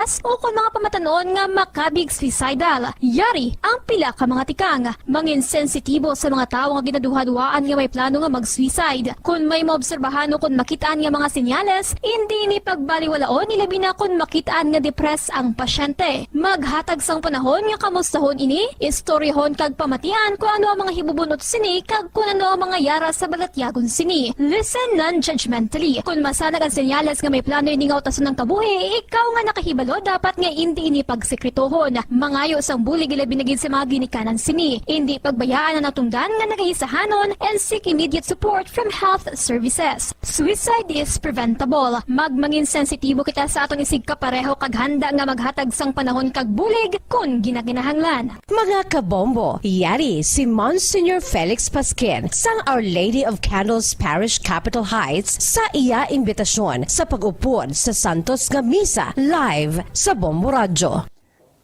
stress o kung mga pamatanon nga makabig suicidal. Yari ang pila ka mga tikang. Mangin sensitibo sa mga tao nga ginaduha-duhaan nga may plano nga mag-suicide. Kung may maobserbahan o kung makitaan nga mga senyales, hindi ni pagbaliwalaon ilabi na kung makitaan nga depress ang pasyente. Maghatag sang panahon nga kamustahon ini, istoryahon kag pamatian kung ano ang mga hibubunot sini kag kung ano ang mga yara sa balatyagon sini. Listen non-judgmentally. Kung masanag ang senyales nga may plano ini nga utason ng kabuhi, ikaw nga nakahibalo dapat nga hindi ini pagsekretohon. Mangayo sang bulig ilabi na gid sa mga ginikanan sini. Hindi pagbayaan ang natungdan nga nagahisahanon and seek immediate support from health services. Suicide is preventable. Magmangin sensitibo kita sa atong isig kapareho kag handa nga maghatag sang panahon kag bulig kung ginaginahanglan. Mga kabombo, yari si Monsignor Felix Pasquin sang Our Lady of Candles Parish Capitol Heights sa iya imbitasyon sa pag-upod sa Santos nga Misa live sa Bombo Radio.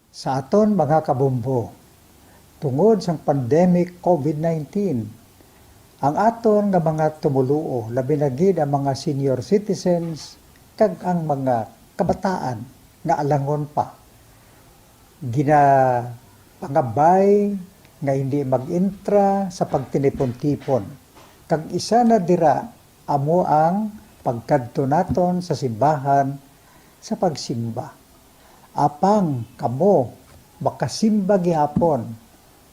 Sa aton mga kabombo, tungod sa pandemic COVID-19, ang aton nga mga tumuluo, labi na gid ang mga senior citizens kag ang mga kabataan nga alangon pa, pangabay nga hindi mag-intra sa pagtinipon-tipon. Kag isa na dira amo ang pagkadto naton sa simbahan sa pagsimba. Apang kamo makasimba gihapon,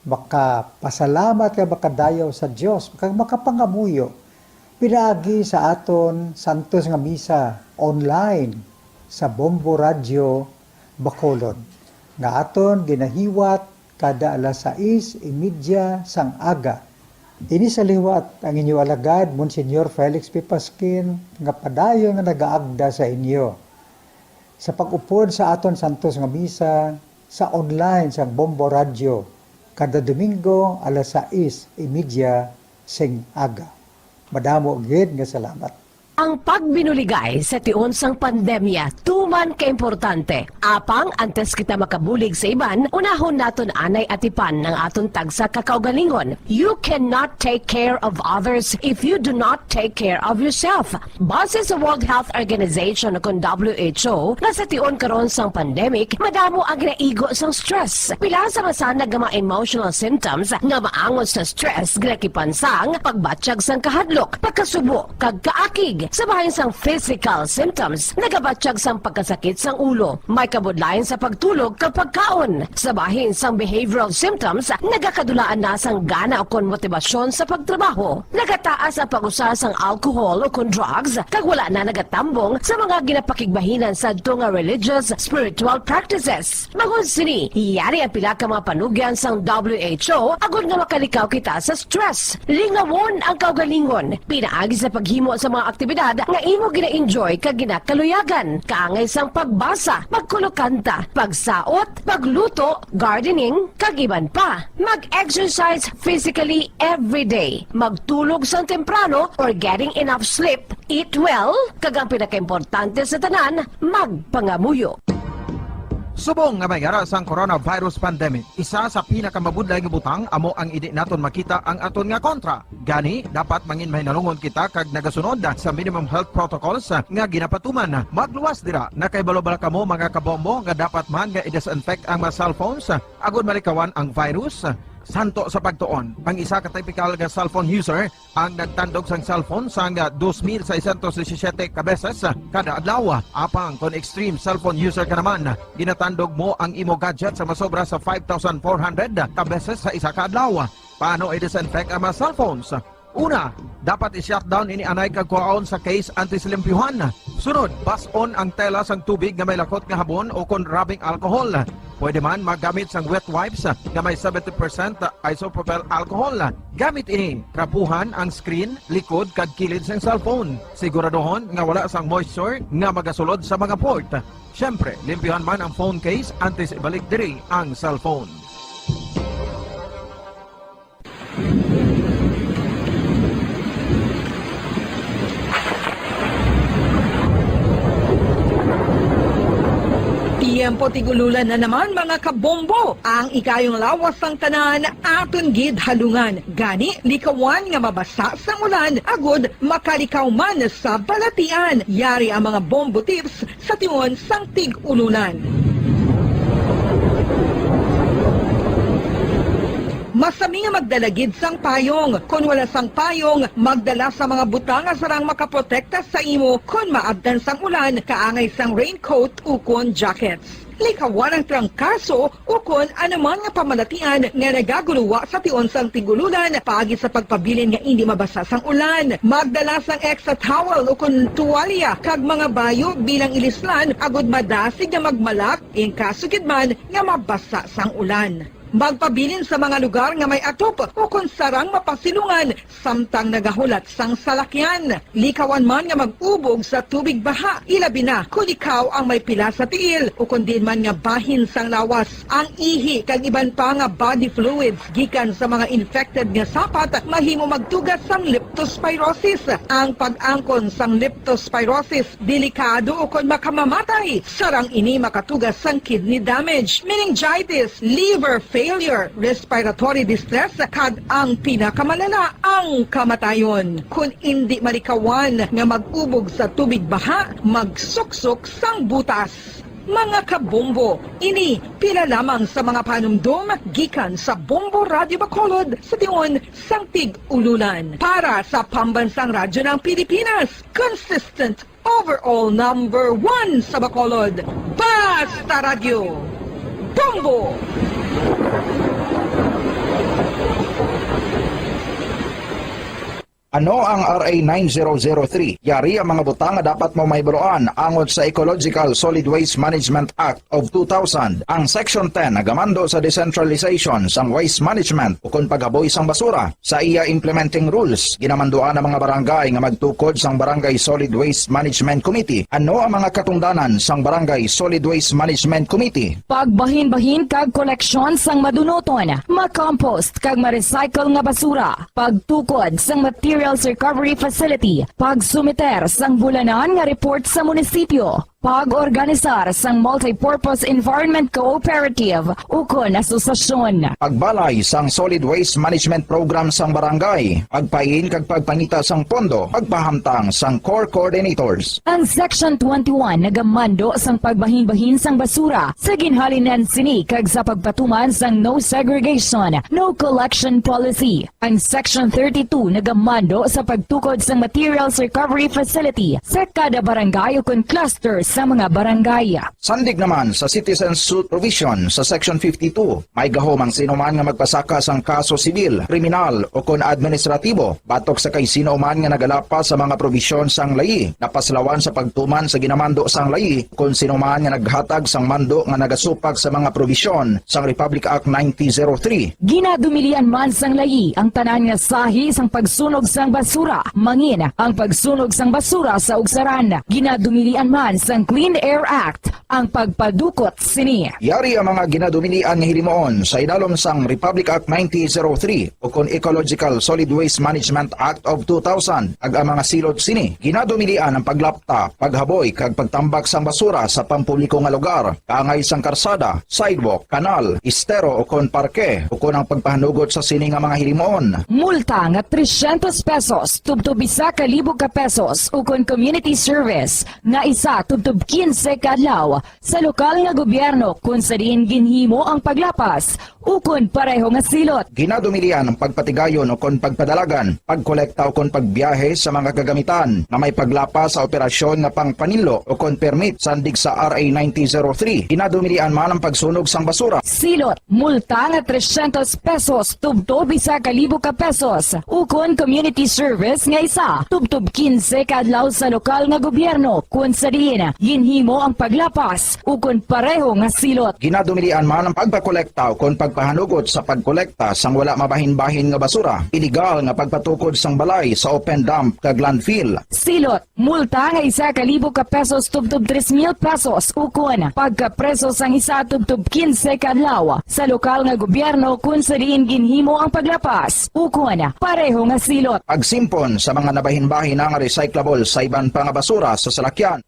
makapasalamat ka makadayaw sa Dios, makapangamuyo pinaagi sa aton Santos nga Misa online sa Bombo Radio Bacolod nga aton ginahiwat kada alas 6:30 sang aga. Ini sa liwat ang inyo alagad, Monsignor Felix P. Pasquin, nga padayon nga nagaagda sa inyo. Sa pag-upod sa aton Santos nga Misa, sa online sa Bombo Radio, kada Domingo alas 6:30 sing aga. Madamo gid nga salamat. Ang pagbinuligay sa tiun sang pandemya, tuman ka-importante. Apang antes kita makabulig sa iban, unahon naton anay atipan ng aton tagsa kakaugalingon. You cannot take care of others if you do not take care of yourself. Base sa World Health Organization kung WHO, na sa tiun karon sang pandemic, madamo ang ginaigo sang stress. Pila sa masanag nga mga emotional symptoms nga maangon sa stress, ginakipansang pagbatsyag sang kahadlok, pagkasubo, kag kaakig. Sa bahin sang physical symptoms, nagabatsyag sang pagkasakit sang ulo, may kabudlayan sa pagtulog kapag kaon. Sa bahin sang behavioral symptoms, nagakadulaan na sang gana o kon motibasyon sa pagtrabaho. Nagataas ang pag-usa sang alcohol o kon drugs, kag wala na nagatambong sa mga ginapakigbahinan sa tunga religious, spiritual practices. Magun sini, iyari ang pila ka mga panugyan sang WHO agud nga makalikaw kita sa stress. Lingawon ang kaugalingon, pinaagi sa paghimo sa mga aktibidad nga imo gina-enjoy kag ginakaluyagan, kaangay sang pagbasa, pagkulokanta, pagsaot, pagluto, gardening, kag iban pa. Mag-exercise physically every day, magtulog sang temprano or getting enough sleep, eat well, kag ang pinakaimportante sa tanan, magpangamuyo. Subong nga may ara sang coronavirus pandemic, isa sa pinakamabudlay nga butang amo ang idi naton makita ang aton nga kontra. Gani, dapat mangin mahinalungon kita kag nagasunod sa minimum health protocols nga ginapatuman. Magluwas dira na kay balobala kamo mga kabombo nga dapat man nga i-disinfect ang mga cellphones agud malikawan ang virus. Santo sa pagtuon, ang isa ka typical nga cellphone user ang nagtandog sang cellphone sang 2,617 ka beses kada adlaw. Apang kon extreme cellphone user ka naman, ginatandog mo ang imo gadget sa masobra sa 5,400 ka beses sa isa ka adlaw. Paano i-disinfect ang mga cellphones? Una, dapat i-shutdown ini anay kagkuhaon sa case antisilimpyuhan. Sunod, bas-on ang tela sang tubig nga may lakot nga habon o kon rubbing alcohol. Pwede man magamit sang wet wipes nga may 70% isopropyl alcohol. Gamit ini, trapuhan ang screen, likod kag kilid sang cellphone. Siguraduhon nga wala sang moisture nga magasulod sa mga port. Syempre, limpyuhan man ang phone case antes ibalik diri ang cellphone. Tiyempo tigululan na naman mga kabombo. Ang ikayong lawas ng tanan aton gid halungan. Gani likawan nga mabasa sa ulan agud makalikaw man sa balatian. Yari ang mga bombo tips sa tiyon sang tig-ulunan. Masami nga magdalagid sang payong. Kung wala sang payong, magdala sa mga butang nga sarang makaprotekta sa imo kung maabdan sang ulan, kaangay sang raincoat ukon jackets. Likawan ang trangkaso ukon anuman nga pamalatian nga nagaguluwa sa tion sang tigululan paagi sa pagpabilin nga hindi mabasa sang ulan. Magdala sang extra towel ukon tuwalya kag mga bayo bilang ilislan agud madasig nga magmalak in kaso gid man nga mabasa sang ulan. Magpabilin sa mga lugar nga may atop o kung sarang mapasilungan samtang nagahulat sang salakyan. Likawan man nga mag-ubog sa tubig baha, ilabi na kung ikaw ang may pila sa tiil o kung din man nga bahin sang lawas. Ang ihi kag iban pa nga body fluids gikan sa mga infected nga sapat mahimo magtugas sang leptospirosis. Ang pag-angkon sang leptospirosis delikado o kung makamamatay. Sarang ini makatugas sang kidney damage, meningitis, liver failure, respiratory distress, kag ang pinakamalala, ang kamatayon. Kung hindi malikawan nga mag-ubog sa tubig baha, magsuksok sang butas. Mga kabombo, ini pila lamang sa mga panumdum gikan sa Bombo Radio Bacolod sa tion sang Tig-Ululan. Para sa Pambansang Radyo ng Pilipinas, consistent overall number 1 sa Bacolod, Basta Radio. Bombo! Ano ang RA 9003? Yari ang mga butang nga dapat mo mayburuan angot sa Ecological Solid Waste Management Act of 2000. Ang Section 10 nagamando sa decentralization sang waste management o kung paghaboy sang basura. Sa iya implementing rules, ginamanduan ang mga barangay nga magtukod sang Barangay Solid Waste Management Committee. Ano ang mga katungdanan sang Barangay Solid Waste Management Committee? Pagbahin-bahin kag koleksyon sang madunoton, ma-compost kag ma-recycle nga basura, pagtukod sang materials recovery facility, pagsumiter sang bulanan nga report sa munisipyo, pag-organisar sang multipurpose environment cooperative ukon asosasyon. Pagbalay sang solid waste management program sang barangay, pagpain kag pagpangita sang pondo, pagpahamtang sang core coordinators. Ang Section 21 nagamando sang pagbahin-bahin sang basura sa ginhalinan sini kag sa pagpatuman sang no segregation, no collection policy. Ang Section 32 nagamando sa pagtukod sang materials recovery facility sa kada barangay ukon clusters sa mga barangay. Sandig naman sa citizen suit provision sa Section 52, may gahom ang sino man nga magpasaka sang kaso sibil, kriminal o kon administratibo batok sa kay sino man nga nagalapa sa mga provision sang layi, napaslawan sa pagtuman sa ginamando sang layi kung sino man nga naghatag sang mando nga nagasupag sa mga provision sang Republic Act 9003. Ginadumilian man sang layi ang tanan nga sahi sang pagsunog sang basura, mangin ang pagsunog sang basura sa ugsaran. Ginadumilian man sang Clean Air Act ang pagpadukot sini. Yari ang mga ginadumilian nga hilimoon sa idalom sang Republic Act 9003 o kon Ecological Solid Waste Management Act of 2000 ag ang mga silot sini. Ginadumilian ang paglapta, paghaboy kag pagtambak sang basura sa pampubliko nga lugar, kaangay sang karsada, sidewalk, kanal, estero o kon parke o kon ang pagpahanugot sa sini nga mga hilimoon. Multa nga 300 pesos tubtob 1,000 ka pesos ukon community service nga isa tubtob 15 kadlaw sa lokal nga gobyerno kung sa diin ginhimo ang paglapas ukon pareho nga silot. Ginadumilian ang pagpatigayon o kon pagpadalagan, pagkolekta o kon pagbiyahe sa mga kagamitan na may paglapas sa operasyon nga pangpanilo o kon permit sandig sa RA 9003. Ginadumilian man ang pagsunog sang basura. Silot, multa nga 300 pesos tubtob 1,000 ka pesos ukon community service nga isa tubtob 15 kadlaw sa lokal nga gobyerno kung sa diin ginhimo ang paglapas ukon pareho nga silot. Ginadumilian man ang pagpakolekta o kon pagpahanugot sa pagkolekta sang wala mabahin-bahin nga basura. Illegal nga pagpatukod sang balay sa open dump kag landfill. Silot, multa nga 1,000 ka pesos tubtob 3,000 pesos ukon pagkapreso sang isa tubtob 15 kadlaw sa lokal nga gobyerno kung sa diin ginhimo ang paglapas ukon pareho nga silot. Pagsimpon sa mga nabahin-bahin nga recyclable sa iban pa nga basura sa salakyan.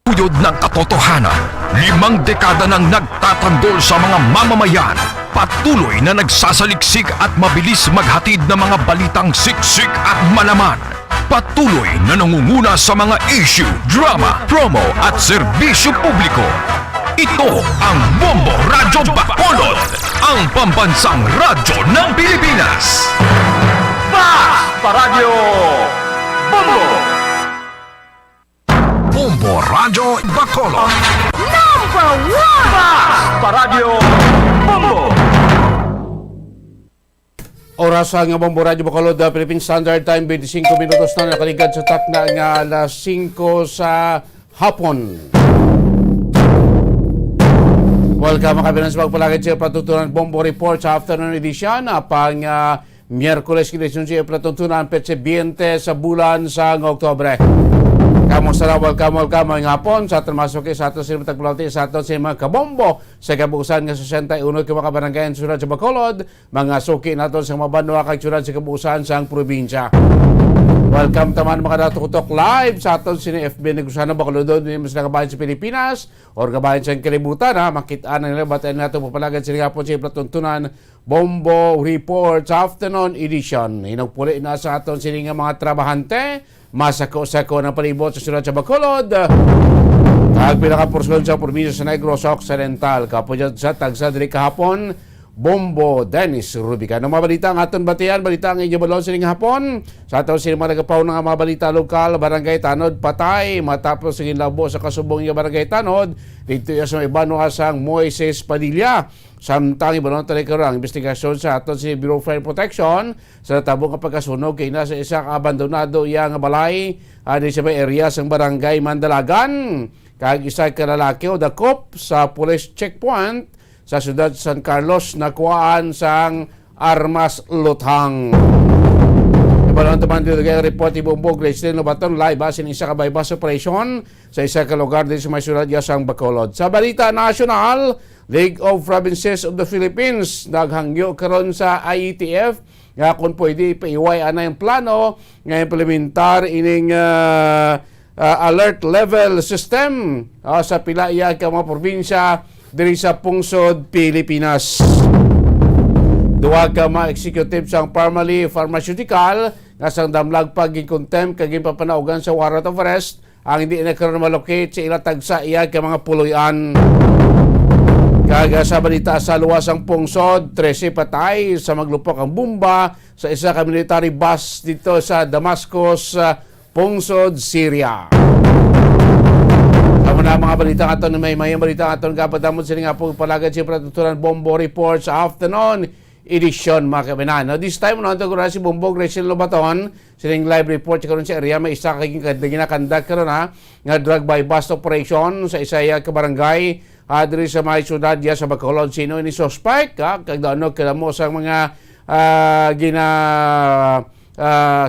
Uyod ng katotohanan, 5 dekada nang nagtatanggol sa mga mamamayan, patuloy na nagsasaliksik at mabilis maghatid ng mga balitang siksik at malaman. Patuloy na nangunguna sa mga issue, drama, promo at serbisyo publiko. Ito ang Bombo Radyo Bacolod, ang pambansang radyo ng Pilipinas. Paradyo Bombo! Bombo Radyo Bacolod. Number 1! Paradyo Bombo! Oras ang Bombo Radyo Bacolod, Philippine Standard Time, 25 minutos na nakaligad sa takna ng alas 5 sa hapon. Welcome mga kabilang sa pagpalagay sa patutunan Bombo Report sa afternoon edition pang Miyerkules kinesyon siya patutunan Petsa 20 sa bulan sa Oktobre. Kamusta na, welcome mga hapon sa aton masok sa aton sila tagpulati sa aton sila mga kabombo sa kabuusan nga 61 ka mga barangay sa Surad sa Bacolod, mga suki naton sa mga banwa kag Surad sa kabuusan sa probinsya. Welcome taman mga natutok live sa aton sini FB Negosyo Bacolod ni mas nakabayan sa Pilipinas or kabayan sa kalibutan makita na nila batayan nato papalagan sila hapon sa patuntunan Bombo Report sa afternoon edition. Hinagpuli na sa aton sini nga mga trabahante masako-sako ng palibot sa Surad sa Bacolod. Kag pinakaporson sa probinsya sa Negros Occidental. Kapag sa tagsa diri kahapon, Bombo Dennis Rubica. Ang mga balita ang aton batian, balita ang ijabalon sining hapon. Sa aton sining mga nagapaw ng mga balita lokal, Barangay Tanod patay matapos ang labo sa kasubong ng Barangay Tanod. Dito sa ibano asang Moises Padilla. Samtang ibalon talikaro ang investigasyon sa aton si Bureau of Fire Protection sa tabong kapagkasunog kay nasa isang abandonado yang balay di sa may area sa Barangay Mandalagan. Kag isa ka lalaki o dakop sa police checkpoint sa siyudad San Carlos na kuhaan sang armas luthang. Ibalon taman dito kay report ni Bombo Gracelyn Lobaton live sin isa ka bypass operation sa isa ka lugar din sa may siyudad sang Bacolod. Sa balita national, League of Provinces of the Philippines naghangyo karon sa IETF nga kung pwede paiway ana yung plano nga implementar ining alert level system sa pila iya ka mga probinsya diri sa pungsod Pilipinas. Duwa ka mga executive sang pharmaceutical nga sang damlag pag-contempt kag papanaugan sa warrant of arrest ang hindi na karon malocate sa ilang tagsa iya ka mga puloy-an. Kaga sa balita sa luwasang pungsod, 13 patay sa maglupok ang bomba sa isa ka military bus dito sa Damascus, pungsod, Syria. Tama na mga balita aton may balita aton kapadamon sila nga po palagad si Patutunan Bombo Report sa afternoon edition mga kabinan. Now, this time na ito si Bombo Gracelyn Lobaton silang live report karon sa area may isa kaging ginakandak karon nga drug by bust operation sa isa ka barangay diri sa may syudad sa Bacolod. Sino ni suspect kag daano mo sa mga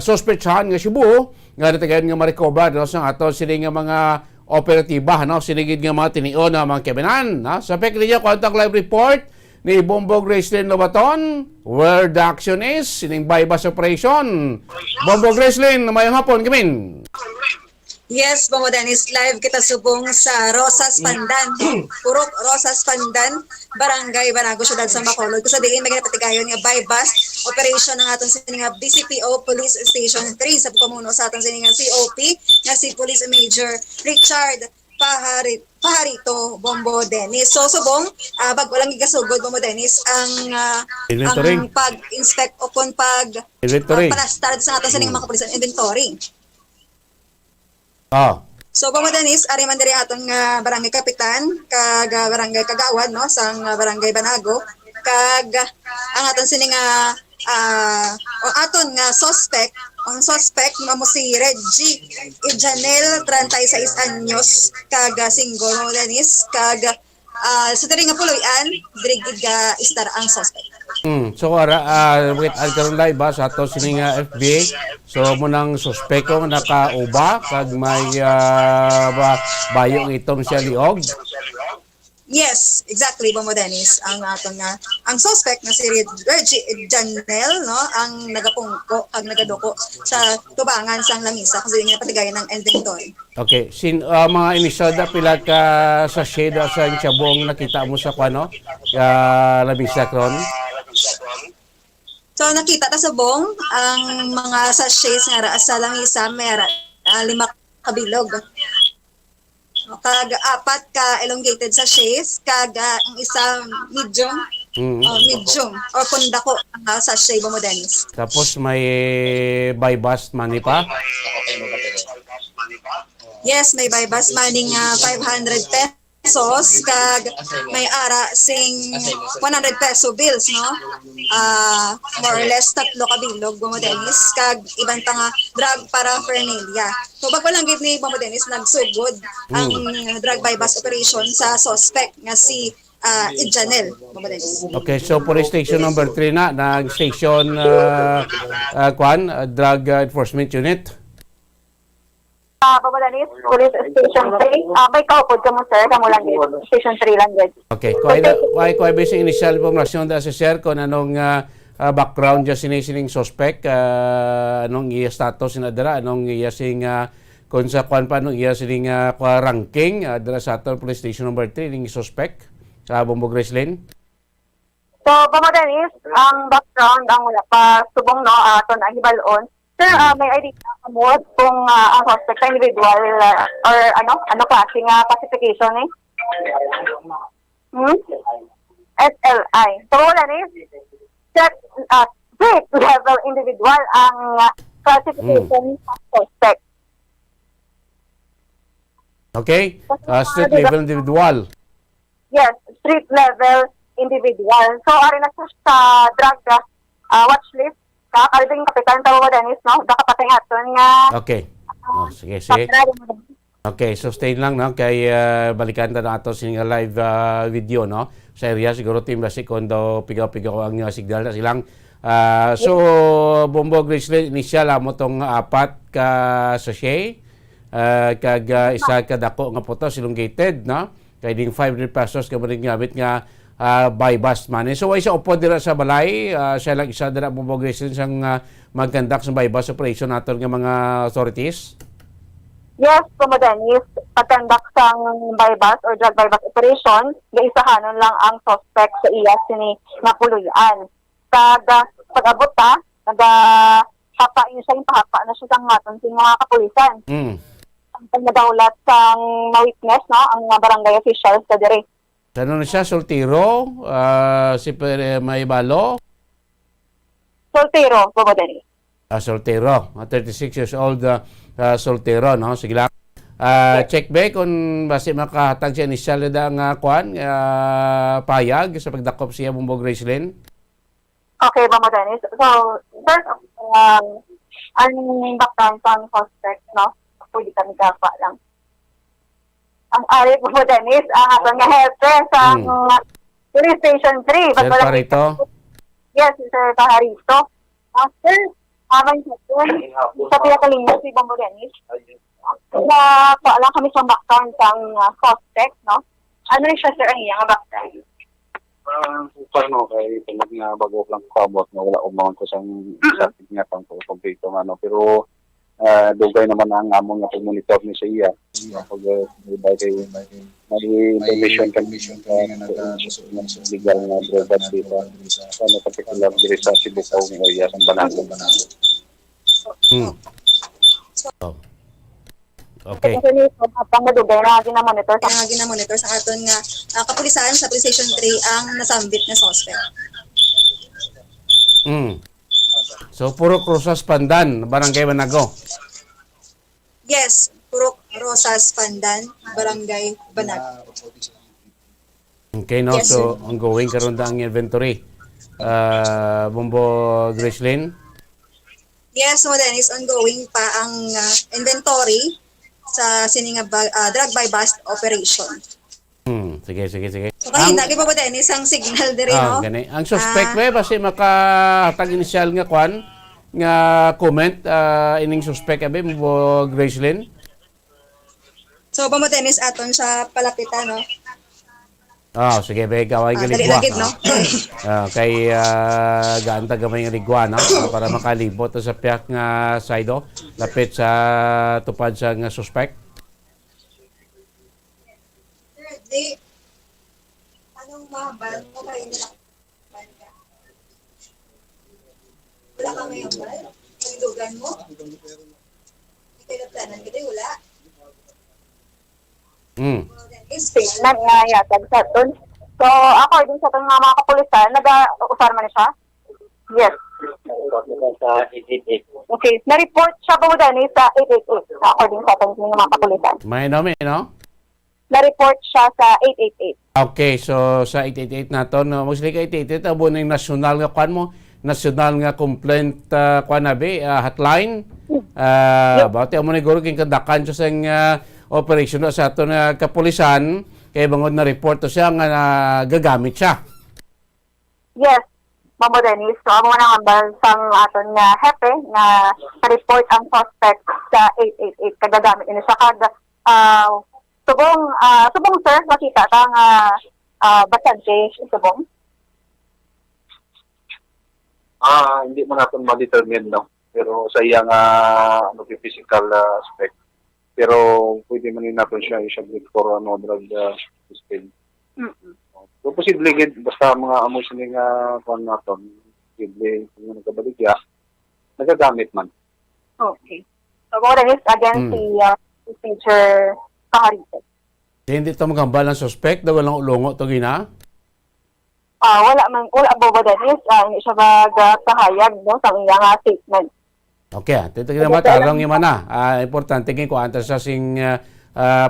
suspecthan nga Cebu nga natagayon nga ma-recover sa ato sila nga mga operatiba sinigid nga mga tinion na mga kabinan sa pek niya contact live report ni Bombo Gracelyn Lobaton where the action is sining bypass operation. Bombo Gracelyn, mayong hapon kamin. Yes, Bombo Dennis, live kita subong sa Rosas Pandan. Purok Rosas Pandan, Barangay Banago, Siyudad sa Bacolod. Kung sa diin, magiging nga bypass operation ng atong sininga BCPO Police Station 3 sa pamuno sa atong sininga COP nga si Police Major Richard Pajarito Bombo Dennis. So subong, bago lang igasugod Bombo Dennis ang pag-inspect o kung pag-start sa atong sininga mga kapulisan inventory. So Bombo Dennis, ari man diri aton nga barangay kapitan kag barangay kagawad sang barangay Banago kag ang aton sini nga aton nga suspect mo si Reggie Janelle 36 anyos kag single Bombo Dennis kag sa diri nga puloy-an diri gid ga istar ang suspect. So wait karon live sa ato sini nga FB. So munang suspeko nakauba kag may bayong itong siya liog. Yes, exactly Bombo Dennis. Ang suspect na si Reggie Janelle ang nagapungko kag nagadoko sa tubangan sang lamisa kasi niya patigayan ng inventory. Okay, mga initial da pila ka sa shade sa chabong nakita mo sa lamisa kron. So nakita ta sa bong ang mga sachets nga ra sa langisa may 5 kabilog. Kag apat ka elongated sachets, kag ang isa medium, medium or kung dako sachet ba mo Dennis. Tapos may buy bust money pa. Yes, may buy bus money nga 500 pesos kag may ara sing 100 peso bills no. More or less tatlo ka bilog mo Dennis kag ibang pa nga drug paraphernalia. So bago lang gid ni mo Dennis nagsugod ang drug buy bus operation sa suspect nga si Idjanel mo Dennis. Okay, so police station number 3 na, nag-station drug enforcement unit. Babadanis, Police Station 3. May kaupod ka mo, sir. Kamu lang din. Station 3 lang din. Okay, kung ay basic initial information da sa share kung anong background dyan sining suspect, anong iya status sinadara, anong iya sing kung sa kwan pa, anong iya sining ranking, dara sa aton Police Station number 3, ning suspect sa Bombo Gracelyn. So, Babadanis, ang background, ang wala pa subong no, aton ang hibalon. Sir, may ID ka kamot kung ang suspect sa individual or ano klaseng classification eh? SLI. So, wala ni, check street level individual ang classification sa suspect. Okay, street level individual. Yes, street level individual. So, ari na siya sa drug watch list. Kakalding kapitan tawo Dennis, no? Dakapating aton nga. Okay. Sige. Okay, so stay lang no kay balikan ta nato sa live video no. Sa area siguro team basi kondo pigaw-pigaw ang signal na silang. So Bombo Gracelyn initial mo tong apat ka sachet kag isa ka dako nga photo elongated no. Kay ding 500 pesos ka man gamit nga buy bust money. So ay sa upo dira sa balay, siya lang isa dira Bombo Gracelyn sang mag-conduct sa buy bust operation naton nga mga authorities. Yes, Dennis, pag-conduct sang buy bust or drug buy bust operation, gaisahanon lang ang suspect sa iya sini napuluyan. Pag-abot ta, hapain siya yung pahapa na siya sang maton sing mga kapulisan. Ang nagaulat sang ma-witness, no, ang barangay officials sa dire. Ano na siya? Soltero? May balo? Soltero, Dennis. Soltero. 36 years old soltero, no? Sige lang. Check back kung basi makahatag siya initial na payag sa pagdakop siya Bombo Gracelyn. Okay, Dennis. So, first, ang background sa suspect, no? Pwede kami kapa lang. Ang ari po Dennis, ang atong nga hepe sa Police Station 3. Sir Parito? Yes, Sir Pajarito. Sir, amang sa pinakalinya si Bombo Dennis. Paalam kami sa background sa suspect, no? Ano rin siya, sir, ang iyang background? Paano kay pinag nga bago lang kabot na wala umawon ko sa nga pang kompleto pero dugay naman ang among nga pag-monitor ni sa iya. Pag may permission ka nga legal na drug dito. Ano particular diri sa Cebu ng area sa Banago. Okay. Pang madugay na Ginamonitor sa aton nga kapulisan sa Police Station 3 ang nasambit na suspect. So puro Rosas Pandan, Barangay Banago. Yes, Purok Rosas Pandan, Barangay Banag. Okay, no? Yes, So ongoing karon ang inventory. Bombo Gracelyn. Yes, Dennis, ongoing pa ang inventory sa sining drug buy bust operation. Sige. So kaya hindi pa Dennis ang signal diri no. Gani. Ang suspect basi makahatag initial nga kwan nga comment ining suspect abe mo Gracelyn. So Dennis aton sa palapitan no. Sige be gaway nga ligwa. Dali no. Kay gaanta gamay nga ligwa no para makalibot sa piyak nga sido lapit sa tupad sa nga suspect. Di anong mahal mo kayo nila? Wala ka ngayon ba? Ang dugan mo? Hindi kayo planan ka wala? statement nga yatag sa aton. So, according sa aton mga kapulisan, nag-usar man siya? Yes. Okay. Na-report siya po din sa 888, according sa aton mga kapulisan. May namin, no? Na-report siya sa 888. Okay, so sa 888 naton, mostly ka 888, abo na yung national nga kwan mo, national nga complaint kwan na hotline. Bawti mo na guro king kandakan siya sa operation sa aton kapulisan, kay bangod na report to siya nga gagamit siya. Yes. Mamo Dennis, so amo na nga sang aton nga hepe nga report ang suspect sa 888 kagagamit ini siya kag subong sir makita ta nga basante subong. Hindi mo natin ma-determine, no? Pero sa iyang physical aspect. Pero pwede man natin siya i-submit for drug testing. So, posible, basta mga emotion nga kung natin, posible kung nagkabaligya, nagagamit man. Okay. So, mo Dennis, again, si Teacher Paharite. Hindi ito magambal ng suspect, daw walang ulungo to gina? Wala ba Dennis, hindi siya magpahayag, no, sa iyang statement. Okay, titagin naman tarong yung mana. Importante kin ko antas sa sing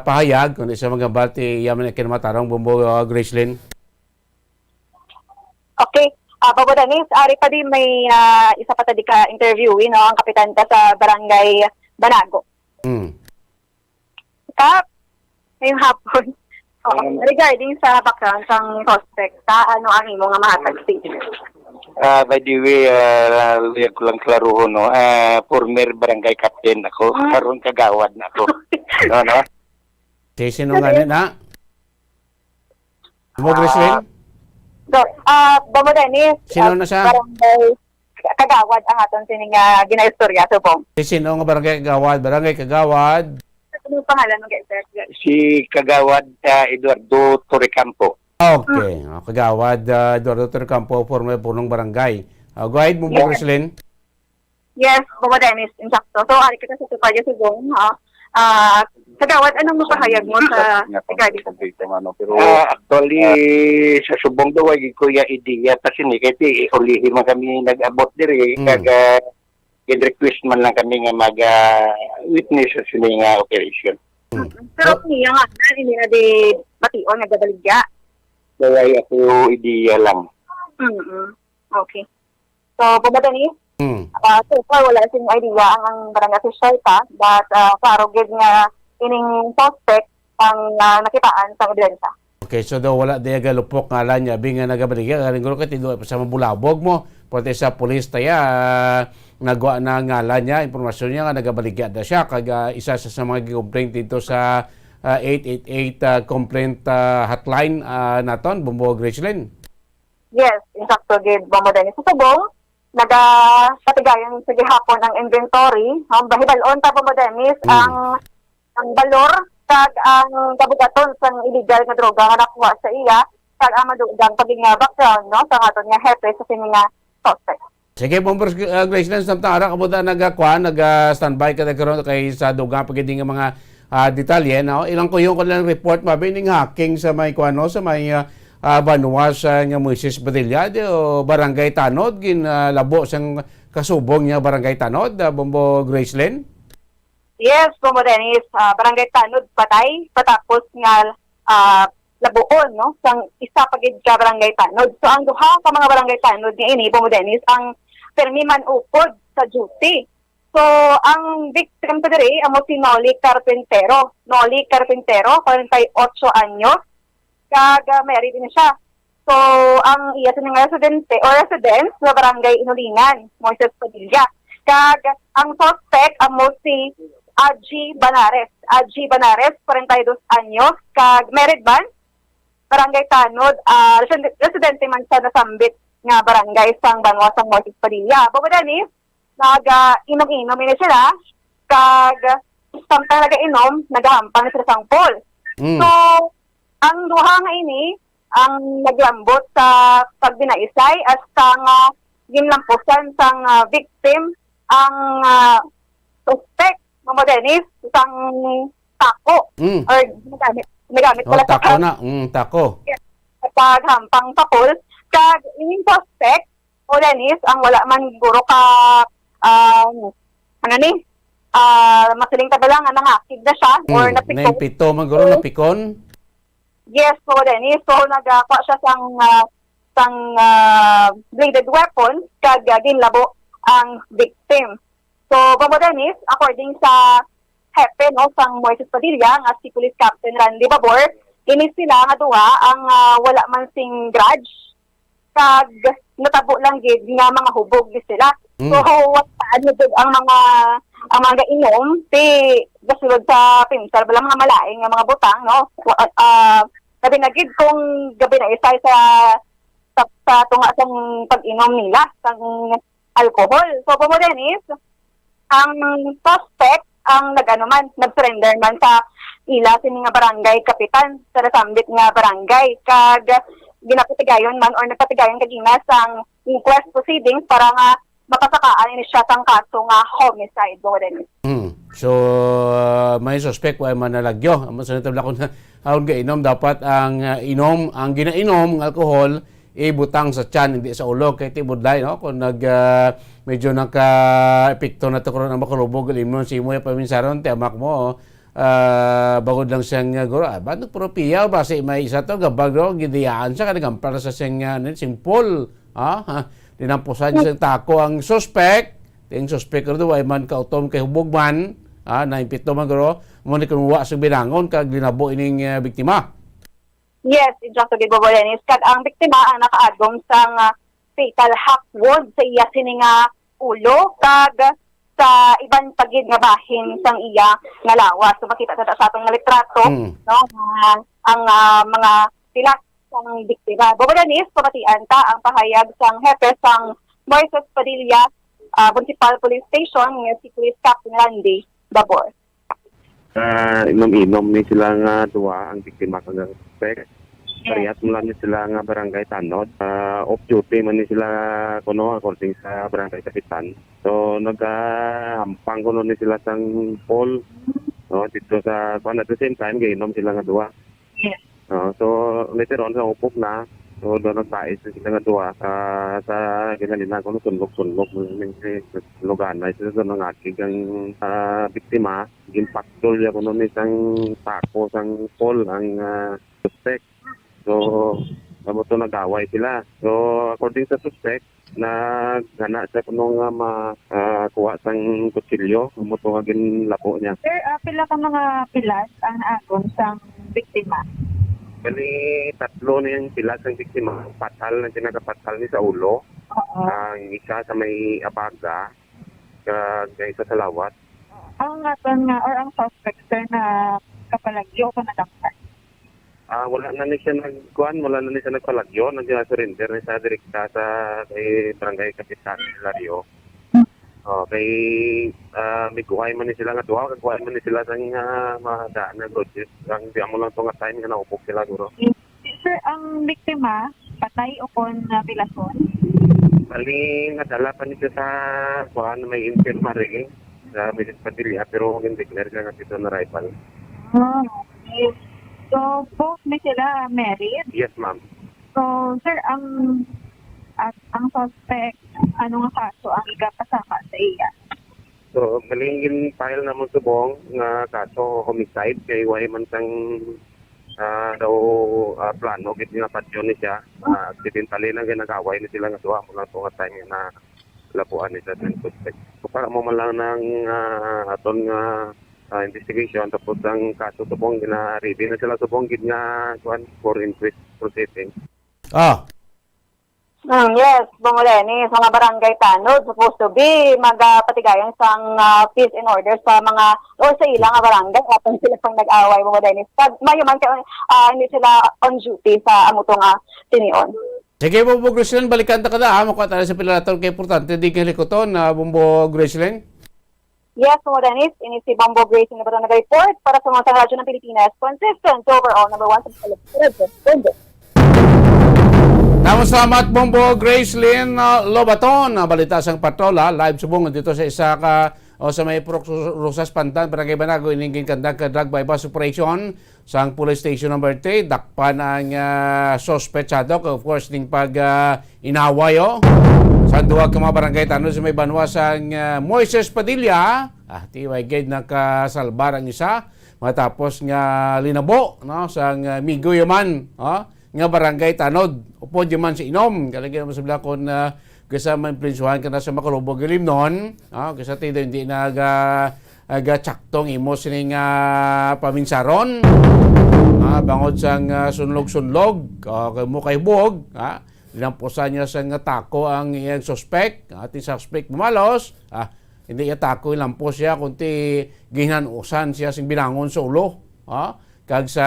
pahayag kung isa magambal ti yaman kin matarong bumbo Gracelyn. Okay. Babo Dennis, ari pa din may isa pa tadi ka interview, no, ang kapitan ta sa Barangay Banago. Ngayong hapon. Regarding sa background ng suspect, ano ang imo nga mahatag statement? By the way, liya ko lang klaro no. Former barangay captain ako, karon kagawad na ako. No. Sino nga na? Mo Gracelyn? So, Babo Dennis, Sino na siya? Barangay Kagawad ang aton sining ginaistorya subong. Sino nga barangay kagawad? Barangay kagawad. Ano pangalan mo guys? Si kagawad Eduardo Torrecampo. Okay, kagawad Eduardo Torrecampo, former punong barangay. Go ahead mo Gracelyn. Yes, Babo Dennis, insakto. So, ari kita sa tupayo subong, Kagawad, anong mapahayag mo sa regarding sa Pero Actually, sa subong daw ay kuya ideya kasi ni kay ulihin man kami nag-abot diri kag request man lang kami nga mag-witness sa sining operation. Pero niya nga, hindi na di bation, nagabaligya. Daway ako ideya lang. Okay. So, Babo Dennis, so far, wala sing idea ang barangay official pa, but parogid nga ining suspect ang nakitaan sa ebidensya. Okay, so daw wala diya galupok ngalan niya, binga nagabaligya, galing ko katido sa mabulabog mo, pati sa pulis taya, nagwa na ngalan niya, impormasyon niya nga nagabaligya na siya, kag isa sa mga complaint dito sa 888 complaint hotline naton, Bumbo Gracelyn. Yes, insakto gid Babo Dennis sa subong, nagapatigayon sa gihapon ang inventory, bahibalon ta Babo Dennis, ang balor kag ang kabugaton sa illegal nga droga nga nakuha sa iya kag ang madugang paging background, no, sa aton nga hepe sa sini nga suspect. Sige, Bumbo Gracelyn, samtang ara kabuta nag-standby ka nagkaroon kay sa dugang pagiging mga detalye, no? Ilang ko yung kanilang report mabining hacking sa may kuano sa may Banuas nga Moises Badilla o Barangay Tanod labo sang kasubong niya Barangay Tanod, Bumbo Gracelyn. Yes, Bumbo Dennis, Barangay Tanod patay patapos nga labuon, no, sang isa pagid ka Barangay Tanod. So ang duha ka mga Barangay Tanod nga ini Bumbo Dennis ang permi man upod sa duty. So ang victim pa diri amo si Noli Carpintero, 48 anyos. Kag married din siya. So, ang iya sa nga residence sa Barangay Inulingan, Moises Padilla. Kag ang suspect amo si Aji Banares. 42 anyos. Kag married ban, Barangay Tanod, residente man siya nasambit nga barangay sang Banwa sang Moises Padilla. Babo Dennis, nag-inom-inom na sila. Kag samtang nag-inom, nag-ahampang sila sang pool. So, ang duha nga ini ang naglambot sa pagbinaisay as sang ginlampusan sang victim ang suspect Mamo Dennis sang tako or nagamit Oh, pala sa tako na. Tako. paghampang pakol kag ining suspect o Dennis ang wala man siguro ka masiling tabalang nga nangakid na siya or napikon. Naimpito man guro napikon. Yes po Dennis, so nagakuha siya sang bladed weapon kag ginlabo ang victim. So Bobo Dennis, according sa hepe no sang Moises Padilla nga si Police Captain Randy Babor, ini sila nga duha ang wala man sing grudge kag natabo lang gid nga mga hubog di sila. So paano gid ang mga inom ti gasulod sa pinsal bala mga malaing nga mga butang no. Sabi na gid kung gabi na isay sa tunga sang pag-inom nila sang alcohol. So Bobo Dennis, ang suspect ang nag-surrender man sa ila sini nga barangay kapitan sa nasambit nga barangay kag ginapatigayon man or nagpatigayon kagina sang inquest proceedings para nga makasakaan ini siya sang kaso nga homicide. Bobo Dennis. So may suspect wa man nalagyo. Amo sa natabla ko na aron gainom dapat ang inom ang ginainom ng alcohol ibutang sa tiyan hindi sa ulo kay tibudlay no kung medyo naka-epekto na to karon ang makulubog limnon si mo paminsaron ti amak mo bagod lang siyang guro ba't propiya ba si may isa to gabag ro gidiyaan siya kanang para sa siyang simple dinampusan niya sa tako ang suspect ting suspect ro ay man kautom kay hubog man naimpito man guro mo ni kunwa sa binangon kag linabo ining biktima. Yes, exactly, Bobo Dennis. Kag ang biktima ang nakaagom sang fatal hack wound sa iya sini nga ulo kag sa iban pagid nga bahin sang iya nga lawas. So makita sa atong nga litrato no ang mga tilas sang biktima. Bobo Dennis, pamatian ta ang pahayag sang hepe sang Moises Padilla Municipal Police Station nga si Police Captain Randy Babor. Inom-inom ni sila nga duwa ang biktima kang suspect. Parehas mula ni sila nga barangay Tanod. Off duty man ni sila kuno according sa barangay kapitan. So nagahampang kuno ni sila sang poll no dito sa at the same time gainom sila nga duwa. Yes. So later on sa upok na so doon nagpais sila nga duwa sa ginalina kuno sunlok ning lugar na sila doon ngakig ang biktima gimpaktol ya kuno ni sang tako sang poll ang suspect. So, amo to nag-away sila. So, according sa suspect, nagana siya kuno nga makuha sang kutsilyo, amo to nga ginlabo niya. Sir, pila ka mga pilas ang naagom sang biktima? Bali, tatlo niyang pilas ang biktima. Patal, ang pinagapatal ni sa ulo. Ang isa sa may abaga, kag isa sa lawat. Ang aton nga or ang suspect sir na kapalagyo ko nadakpan? Wala na siya nagpalagyo, nag-surrender na siya direkta sa kay barangay kapitan Lario. Kay may kuhay man ni sila nga duha, kuhay man ni sila sang mga daan na lodges. Ang di mo lang itong time nga naupok sila guro. Sir, ang biktima, patay o kon bilason? Bali, nadala pa niya sa kuhan na may infirmary sa Moises Padilla, pero hindi-declare ka nga dito na rival. Okay. So, both may sila married? Yes, ma'am. So, sir, ang suspect, ano nga kaso ang igapasaka sa iya? So, malingin file na mo subong nga kaso homicide kay way man sang daw plano gid nga patyon ni siya. Accidentally lang ginagaway ni sila nga duha mo lang tunga time na labuan ni sa suspect. So, para mo man lang ng aton nga investigation tapos ang kaso subong gina-ready na sila subong gid nga for inquest proceeding. Yes, Bobo Dennis, mga barangay Tanod supposed to be magpatigayon sang peace and order sa mga o sa ilang barangay apan sila pang nag-away Bobo Dennis. Pag mayo man hindi sila on duty sa amo to nga tinion. Sige, Bombo Gracelyn, balikan ta kada amo ko tala sa pilator kay importante di kay likoton na Bombo Gracelyn. Yes, Bobo Dennis, ini si Bombo Grace na nag-report para sa mga radyo ng Pilipinas. Consistent overall, number 1 sa Pilipinas. Salamat Bombo Gracelyn Lobaton. Balita sang patrola live subong dito sa isa ka o sa may Purok Rosas Pandan, Barangay Banago, iningin kandag ka drug bypass operation sa police station number 3. Dakpan ang sospechado, of course, ning pag inawayo. Sa duwag ka mga barangay tanong sa may banwa sang Moises Padilla, tiway gate nakasalbar ang isa matapos nga linabo no sang Migo Yaman nga barangay tanod upo di man sa inom kalagyan mo sa blakon kaysa man prinsuhan ka na sa makalubog ilim noon kaysa tido hindi aga tsaktong imo sining paminsaron bangod sang sunlog-sunlog kay mo kay buog linamposan niya sa nga tako ang iyang suspect ating suspect bumalos hindi niya tako ilampos siya kundi ginanusan siya sing binangon sa ulo kag sa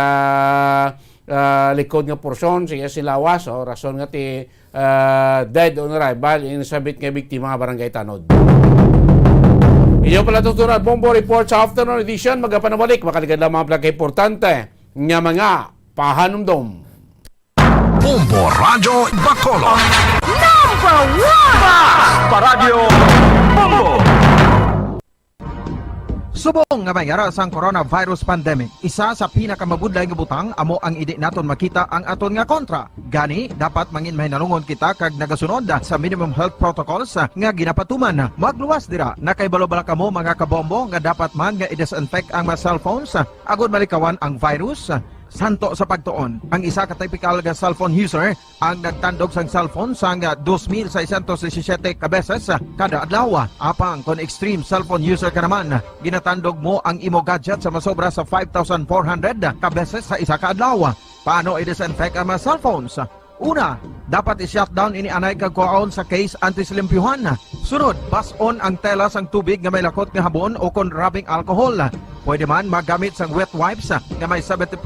likod nga porsyon siya silawas rason nga ti dead on arrival sabit nga biktima nga barangay tanod. Iyo pala tutunan Bombo Report sa afternoon edition magapanabalik makaligad lang mga plaka importante nga mga pahanumdom. Bombo Radyo Bacolod. Number 1! Paradyo Bombo. Subong nga mayara sang coronavirus pandemic, isa sa pinakamabudlay nga butang amo ang idi naton makita ang aton nga kontra. Gani dapat mangin mahinalungon kita kag nagasunod sa minimum health protocols nga ginapatuman. Magluwas dira na kay balobala kamo mga kabombo nga dapat man nga i-disinfect ang mga cellphones agud malikawan ang virus. Santo sa pagtuon, ang isa ka typical nga cellphone user ang nagtandog sang cellphone sang 2,617 ka beses kada adlaw. Apang kon extreme cellphone user ka naman, ginatandog mo ang imo gadget sa masobra sa 5,400 ka beses sa isa ka adlaw. Paano i-disinfect ang mga cellphones? Una, dapat i-shutdown ini anay kagkuhaon sa case antisilimpyuhan. Sunod, bas-on ang tela sang tubig nga may lakot nga habon o kon rubbing alcohol. Pwede man magamit sang wet wipes nga may 70%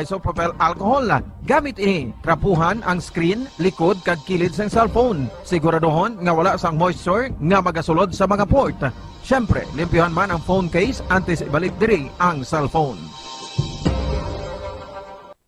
isopropyl alcohol. Gamit ini, trapuhan ang screen, likod kag kilid sang cellphone. Siguraduhon nga wala sang moisture nga magasulod sa mga port. Syempre, limpyuhan man ang phone case antes ibalik diri ang cellphone.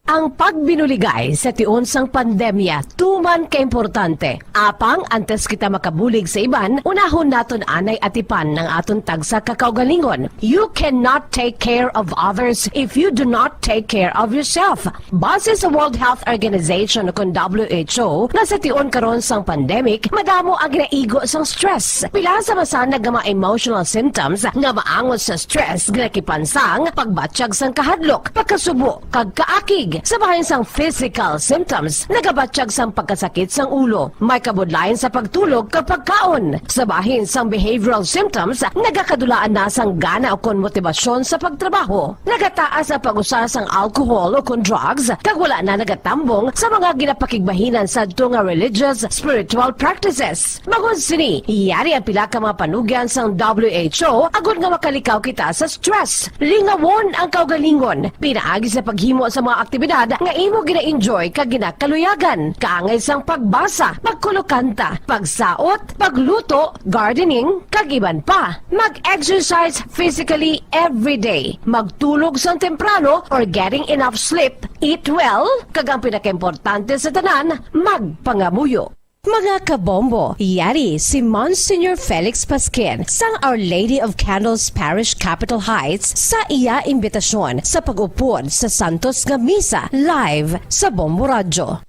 Ang pagbinuligay sa tiun sang pandemya, tuman kaimportante. Apang antes kita makabulig sa iban, unahon naton anay atipan ng aton tagsa kakaugalingon. You cannot take care of others if you do not take care of yourself. Base sa World Health Organization o WHO, na sa tiun karon sang pandemic, madamo ang ginaigo sang stress. Pila sa masanag nga mga emotional symptoms nga maangon sa stress, ginakipansang, pagbatsyag sang kahadlok, pagkasubo, kag kaakig. Sa bahin sang physical symptoms, nagabatsyag sang pagkasakit sang ulo, may kabudlayan sa pagtulog kapag kaon. Sa bahin sang behavioral symptoms, nagakadulaan na sang gana o kon motibasyon sa pagtrabaho. Nagataas ang pag-usa sang alcohol o kon drugs, kag wala na nagatambong sa mga ginapakigbahinan sa nga religious, spiritual practices. Magun sini, iyari ang pila ka mga panugyan sang WHO agud nga makalikaw kita sa stress. Lingawon ang kaugalingon, pinaagi sa paghimo sa mga aktibidad nga imo gina-enjoy kag ginakaluyagan, kaangay sang pagbasa, pagkulokanta, pagsaot, pagluto, gardening, kag iban pa. Mag-exercise physically every day, magtulog sang temprano or getting enough sleep, eat well, kag ang pinakaimportante sa tanan, magpangamuyo. Mga kabombo, yari si Monsignor Felix Pasquin sang Our Lady of Candles Parish Capitol Heights sa iya imbitasyon sa pag-upod sa Santos nga Misa live sa Bombo Radyo.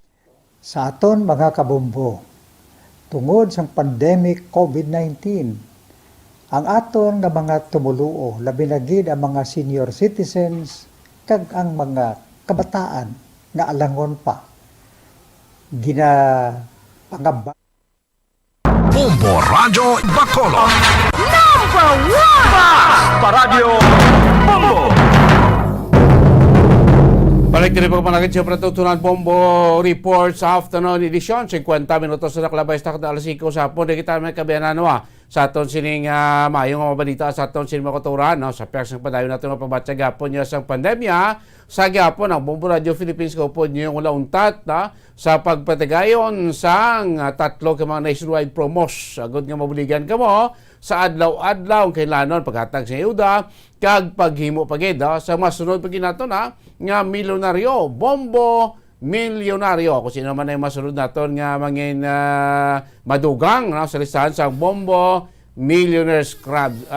Sa aton mga kabombo, tungod sang pandemic COVID-19, ang aton nga mga tumuluo, labi na gid ang mga senior citizens kag ang mga kabataan nga alangon pa. Pangaba. Bombo Radyo Bacolod. Number 1! Paradyo Bombo. Balik din po managin siya pratutunan Bombo Report sa afternoon edition. 50 minutos na nakalabay sa alas 5 sa hapon. Kita may kabiyanan sa aton sining mayong mga balita sa aton sining mga kuturan sa pers ng padayon natin mapabatsa gapon niya sa pandemya sa gapon ang Bombo Radio Philippines ko po niyo yung launtat sa pagpatigayon sang tatlo ka mga nationwide promos agad nga mabuligan ka mo sa adlaw-adlaw kailanon paghatag sa ayuda kag paghimo pagid sa masunod pagid nato nga milyonaryo Bombo Milyonaryo. Kung sino man ay masunod naton nga mangin madugang sa listahan sa Bombo Millionaires Club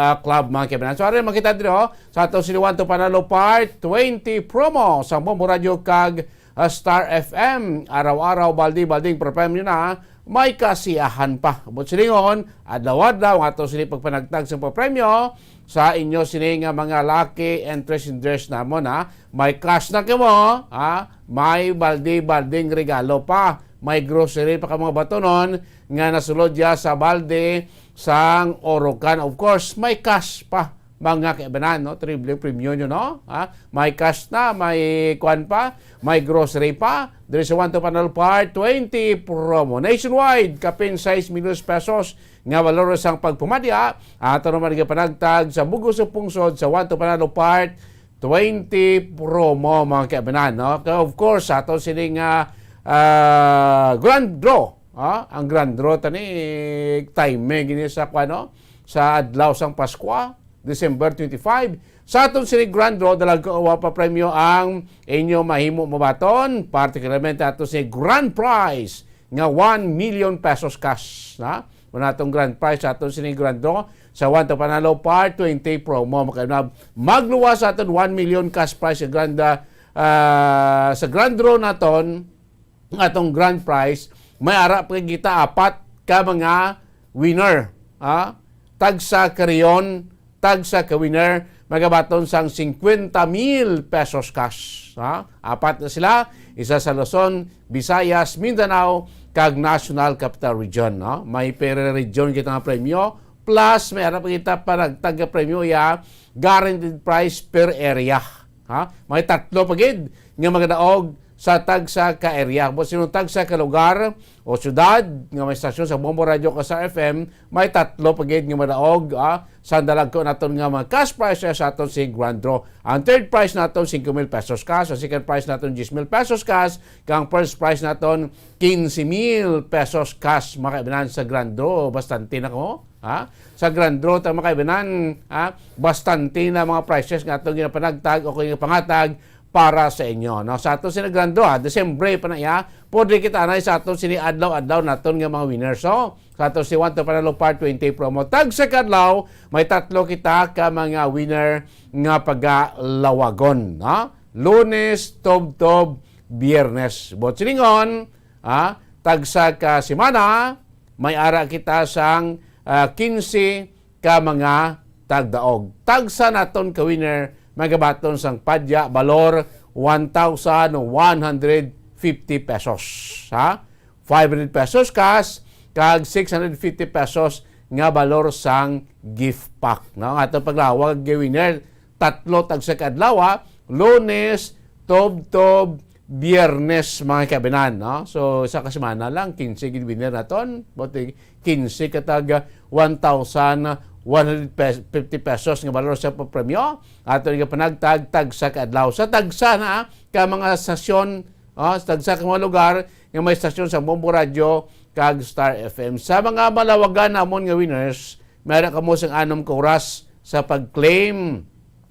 mga kaibigan. So, arin makita dito sa atong siniwanto panalo part 20 promo sa Bombo Radio kag Star FM. Araw-araw, baldi-balding premyo na may kasiyahan pa. But silingon, adlaw-adlaw ang atong sini pagpanagtag sa premyo sa inyo sini nga mga lucky interest in dress namon ha. May cash na kamo, ha? May baldi-balding regalo pa. May grocery pa ka mga batonon nga nasulod ya sa balde sang Orocan. Of course, may cash pa mga kaibanan, no? Triple premium nyo, no? Ha? May cash na, may kwan pa, may grocery pa. There is a 1 to panel part 20 promo. Nationwide, kapin 6 million pesos nga valor sang pagpumadya. Ato naman nga panagtag sa Bugos sa Pungsod sa 1 to panel part 20 promo mga kaibanan, no? Of course, ato sining grand draw. Ang grand draw tani time gini sa kwano sa adlaw sang Pasko, December 25. Sa aton sini grand draw dalag wa pa premyo ang inyo mahimo mabaton, particularmente ato si grand prize nga 1 million pesos cash, na wala atong grand prize sa aton sini grand draw sa 1 to panalo part 20 promo. Magluwas sa aton 1 million cash prize sa grand draw naton atong grand prize. May ara pa kita 4 ka mga winner, tagsa kariyon, tagsa ka winner, magabaton sang 50,000 pesos cash. 4 na sila, isa sa Luzon, Visayas, Mindanao, kag National Capital Region. May per region kita nga premyo, plus may ara pa kita panagtag premyo ya guaranteed price per area. May 3 pagid nga magadaog sa tagsa ka area. Kung sino tagsa ka lugar o syudad nga may stasyon sa Bombo Radio ka sa FM, may 3 pagid nga madaog sa dalag ko naton nga mga cash prize sa aton si Grand Draw. Ang third prize naton 5,000 pesos cash, ang second prize naton 10,000 pesos cash, kang first prize naton 15,000 pesos cash makaibanan sa Grand Draw. Bastante na ko. Sa Grand Draw ta makaibanan, bastante na mga prices nga atong ginapanagtag o kung pangatag para sa inyo. No? Sa aton sini Grand Draw, December pa na ya, pwede kita na sa aton sini adlaw-adlaw naton nga mga winners. So, sa aton si 1 to panalo part 20 promo. Tag sa kadlaw, may 3 kita ka mga winner nga pagalawagon. Lunes, Tob-Tob, Biyernes. Bot silingon, tag sa ka semana, may ara kita sang 15 ka mga tagdaog. Tag sa naton ka winner magabaton sang padya balor 1,150 pesos. 500 pesos cash kag 650 pesos nga balor sang gift pack. No? Ang atong paglawag winner 3 tag sa kadlaw, Lunes, Tob-Tob, Biyernes mga kabinan. No? So sa kasemana lang 15 gid winner naton, bote 15 katag 1,150 pesos nga balor sa premyo. Ato nga panagtag tagsa ka adlaw. Sa tagsa na ka mga stasyon, tagsa ka mga lugar nga may stasyon sa Bombo Radio kag Star FM. Sa mga malawagan namon nga winners, meron ka mo sang 6 ka oras sa pag-claim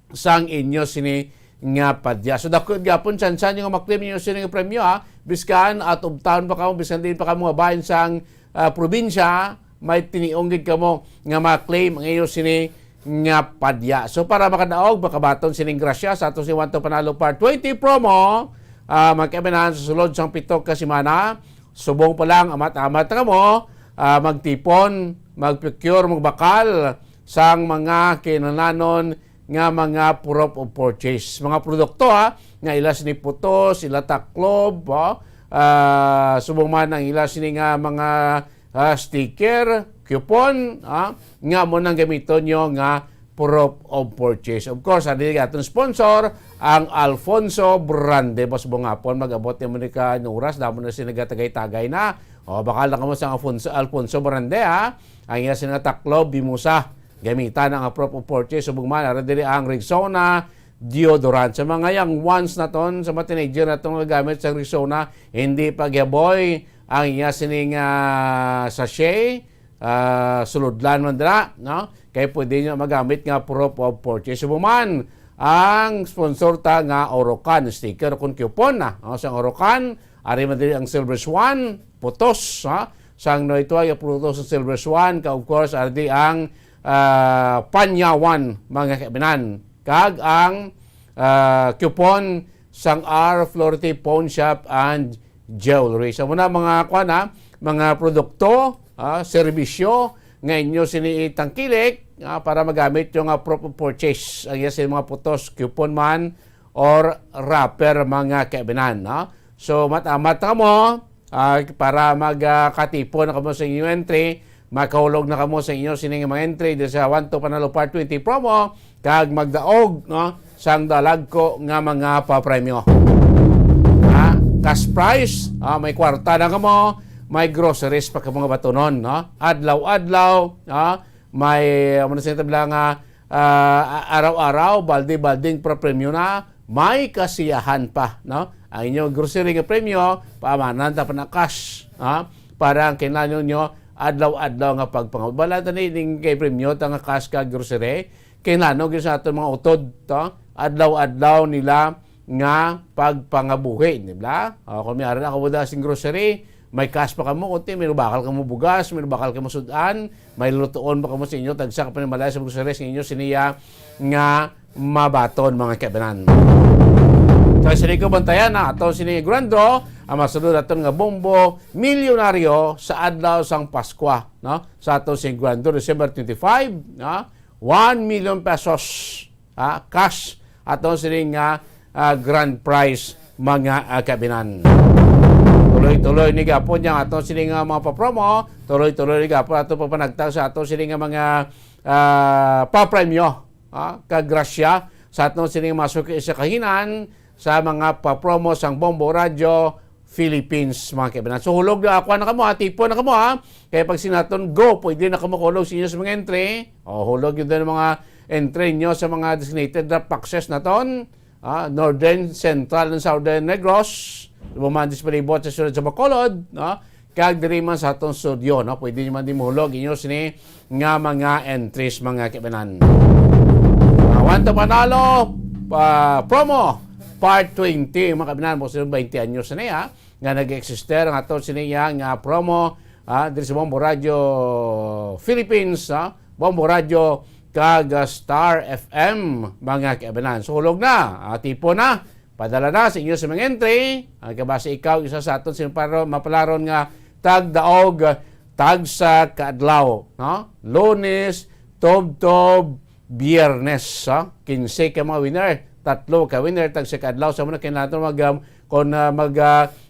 sang inyo sini nga padya. So dako gyapon chance nga ma-claim inyo sini nga premyo, biskan out of town pa kamo, biskan din pa kamo nga bahin sang probinsya, may tiniunggid ka mo nga ma-claim ang iyo sini nga padya. So para makadaog, makabaton sining grasya sa ato si 1 to panalo part 20 promo, magkabinahan sa sulod sang 7 ka semana, subong pa lang amat-amat ka mo, magtipon, magprocure, magbakal sang mga kinananon nga mga proof of purchase. Mga produkto nga ilas ni putos, ila taklob, subong man ang ilas ni nga mga sticker, coupon, nga mo nang gamiton nyo nga proof of purchase. Of course, hindi ka itong sponsor, ang Alfonso Brande. Bas bungapon, mag-abot yung manika ng oras, damo na sinagatagay-tagay na. Baka lang mo sa Alfonso Brande, ang iya sinataklob, bimusa, gamitan ang proof of purchase. Subong man, dili ang Rexona deodorant. Sa mga young ones na ton, sa mga teenager na itong nagamit sa Rexona, hindi pagyaboy ang iya sining sachet, suludlan man dira, no? Kaya pwede nyo magamit nga proof of purchase. Subuman, ang sponsor ta nga Orocan, sticker kung coupon na. Sa Orocan, ari man diri ang Silver Swan, putos, sang no ito ay produkto sa Silver Swan, ka of course ardi ang Panyawan mga kaibinan. Kag ang coupon sang R Flority Pawn Shop and Jewelry. So muna mga mga produkto, serbisyo nga inyo siniitangkilik para magamit yung proper purchase ang yes, mga putos, coupon man or wrapper mga kaibinan. So matamat na mo para magkatipon na kamo sa inyong entry, makahulog na kamo sa inyo sining mga entry sa 1 to Panalo Part 20 promo kag magdaog sang dalag ko nga mga papremyo. Cash price, may kwarta na kamo, may groceries pa kamo nga batonon, adlaw-adlaw, may araw-araw, balde-balding papremyo na, may kasiyahan pa, ang inyong grocery nga premyo, paamanan ta pa na cash, para ang kinahanglan nyo adlaw-adlaw nga pagpangabalatan ni kay premyo ta nga cash ka grocery, kinahanglan gyud sa aton mga utod, adlaw-adlaw nila nga pagpangabuhi, di ba? Kung may aral ako ba sing grocery, may cash pa kamo, kunti, may bakal kamo bugas, may bakal kamo sudan, may lutoon pa kamo sa inyo, tagsa ka pa malay sa grocery sa inyo, siniya nga mabaton mga kaibinan. So, sini ko bantayan na ato sini grand draw, ang masunod aton nga bombo milyonaryo sa adlaw sang Paskwa, sa ato sing grand draw December 25, 1 million pesos cash ato sini nga grand prize mga kabinan. Tuloy-tuloy ni gapon yang ato sini nga mga papromo, tuloy-tuloy ni gapon ato papanagtag sa ato sini nga mga papremyo, kagrasya sa ato sini nga masuk sa kahinan sa mga papromo sang Bombo Radio Philippines mga kabinan. So hulog na ako na kamo, tipo na kamo kaya pag sinaton go, pwede na kamo hulog sa inyo sa mga entry. Hulog yun din mga entry nyo sa mga designated drop access na ton. Northern, Central, and Southern Negros, bumandis pa ribot sa sunod sa Bacolod, kag diri man sa atong studio, pwede nyo man din mahulog inyo sini nga mga entries mga kaibinan. Want to Panalo promo part 20 mga kaibinan mo sa 20 anyos na nga nag-exister ang atong siniya nga promo diri sa Bombo Radio Philippines, Bombo Radio kag Star FM mga kaibinan. So hulog na, tipo na, padala na sa inyo sa mga entry. Kabasa ikaw isa sa aton para mapalaron nga tag-daog, tag sa kaadlaw, Lunes, Tob-Tob, Biyernes, 15 ka mga winner, 3 ka winner tag sa kaadlaw sa muna kinahanglan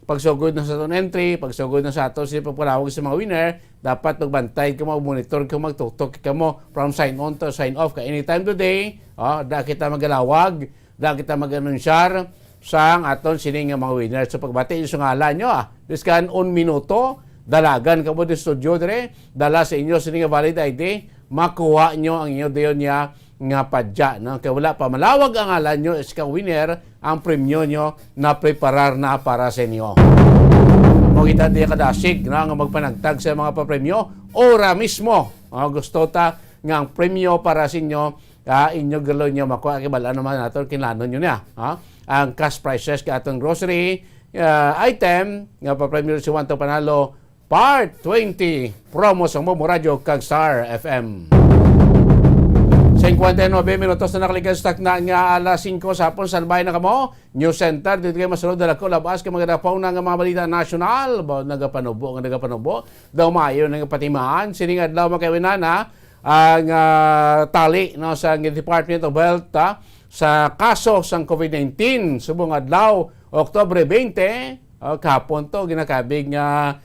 pagsugod na sa aton entry, pagsugod na sa aton sila pagpalawag sa mga winner, dapat magbantay ka mo, monitor ka, magtuktok ka mo from sign on to sign off ka anytime today. Da kita magalawag, da kita mag-anunsyar sang aton sining nga mga winner. So pagbati yung ngalan nyo, diskan 1 minuto, dalagan ka mo di studio dire, dala sa inyo sining nga valid ID, makuha nyo ang inyo dayon niya nga padya. Kaya wala pa malawag ang ngalan nyo, is ka winner, ang premyo nyo na preparar na para sa inyo. Kung kita di kadasig nga magpanagtag sa mga papremyo, ora mismo gusto ta nga ang premyo para sa inyo, inyo galo nyo makuha, kibala naman natin kinlanon nyo niya. Ang cash prices ka atong grocery item nga papremyo si Want to Panalo Part 20 promo sa Bombo Radio kag Star FM. 59 minutos na nakaligas tak na nga alas 5 sa hapon, salbay na kamo. News Center, dito kayo masunod dala ko, labas ka mga dapaw na nga mga balita national, nagapanubo. Daw mayo nga patimaan, sining adlaw makawinana, ang tali sa Department of Health sa kaso sang COVID-19. Subong adlaw, Oktubre 20, kahapon to, ginakabig nga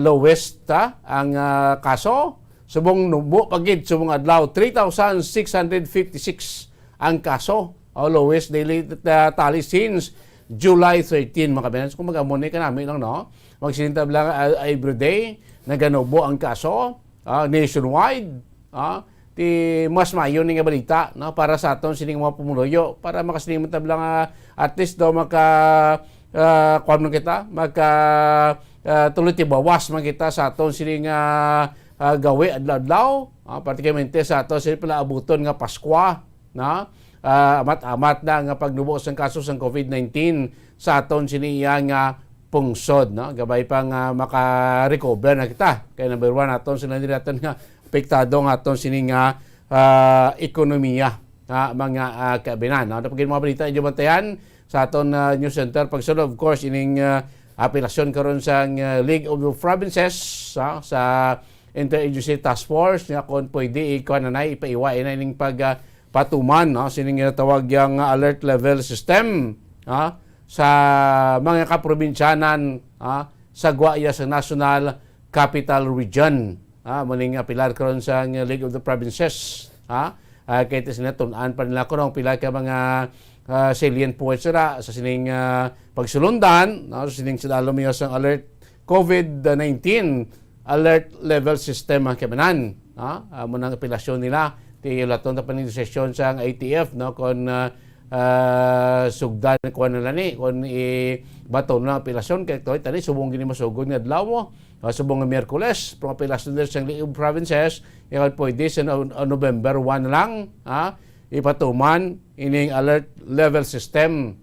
lowest ang kaso. Subong nubo pagid subong adlaw 3,656 ang kaso, lowest daily tally since July 13 mga kabinan. So, kung mag-amuni ka namin lang magsinintab lang every day naganubo ang kaso nationwide. Ti mas mayo ni nga balita para sa aton sining mga pumuloyo para makasining tablang at least daw kuan kita tuloy ti bawas man kita sa aton sining gawi adlaw-adlaw, particularmente sa ato sila pala abuton nga Paskwa, amat-amat na nga pagnubo sang kaso sang COVID-19 sa aton siniya nga pungsod, no? Gabay pa nga maka-recover na kita. Kaya number one, aton sila nila aton nga apektado nga aton sining ekonomiya, mga kabinan. No? Napagin mga balita, inyo bantayan sa aton news center. Pagsunod, of course, ining apelasyon karon sa League of the Provinces sa Interagency Task Force nga kung pwede ikananay ipaiwain na ining pagpatuman, no? Sining tawag yang alert level system sa mga kaprobinsyanan sa Guaya sa National Capital Region. Muning apilar karon sa League of the Provinces. Kaya sinatunan pa nila ko pila ka mga salient points sa sining pagsulundan, sa sining sinalom yung sa alert COVID-19 alert level system ang kabanan. Munang apilasyon nila ti laton ta paning session sa ATF, no, kon sugdan ko na ni kon baton na apelasyon kay toy tani subong gini masugod nga adlaw mo subong nga Miyerkules pro apelasyon sa League of Provinces yan pwede sa November 1 lang ipatuman ining alert level system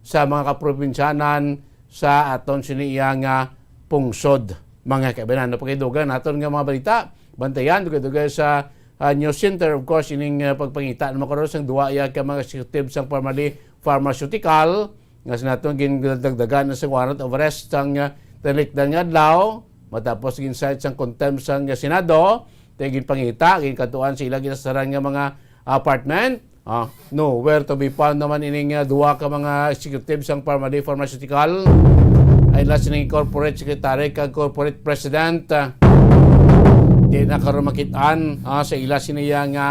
sa mga kaprobinsyanan sa aton siniya nga pungsod mga kaibigan. Napakidugan naton nga mga balita bantayan dugay sa news center, of course, ining pagpangita na makaroon sang duwa ka mga executive sang Parmali Pharmaceutical nga sinatong ginadagdagan na sa warrant of arrest sang talikdan nga adlaw matapos ginsight sang contempt sang Senado tigin pangita ginkatuan sa ilang ginasaran nga mga apartment where to be found naman ining duwa ka mga executive sang Parmali Pharmaceutical ay last ning corporate secretary kag corporate president di na karon makitaan sa ila siniya nga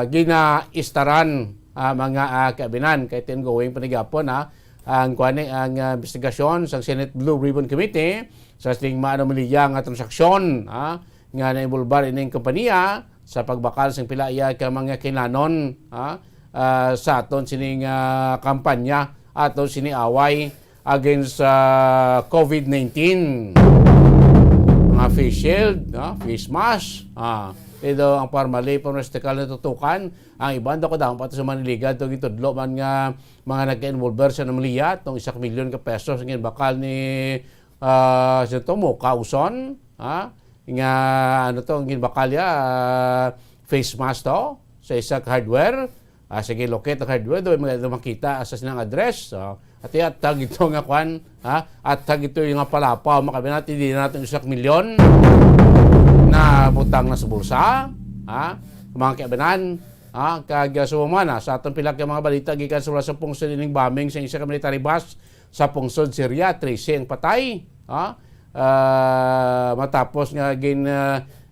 ginaistaran mga kabinan kay going panigapon ang kuani ang investigasyon sa Senate Blue Ribbon Committee sa sining maanomaliya nga transaksyon nga nainvolbar ining kompanya sa pagbakal sang pila iya ka mga kinanon sa aton sining kampanya aton sini away against COVID-19. Mga face shield, face mask. Ito ang Parmali Pharmaceutical na tutukan. Ang ibanda ko daw pati sa Maniliga ito gitudlo man nga mga nag-involver sa Namaliya itong 1 milyon ka pesos ang bakal ni mo Kauson nga ano to ang ginbakal ya face mask to sa isang hardware sige locate ang hardware doon makita sa sinang address at tag ito nga kwan at tag ito yung palapaw makabinati hindi natin 1 milyon na butang na sa bulsa mga kabanan kag sumana sa atong pila ka mga balita gikan sa pungsod ining bombing sa isa ka military bus sa pungsod Syria 13 patay matapos nga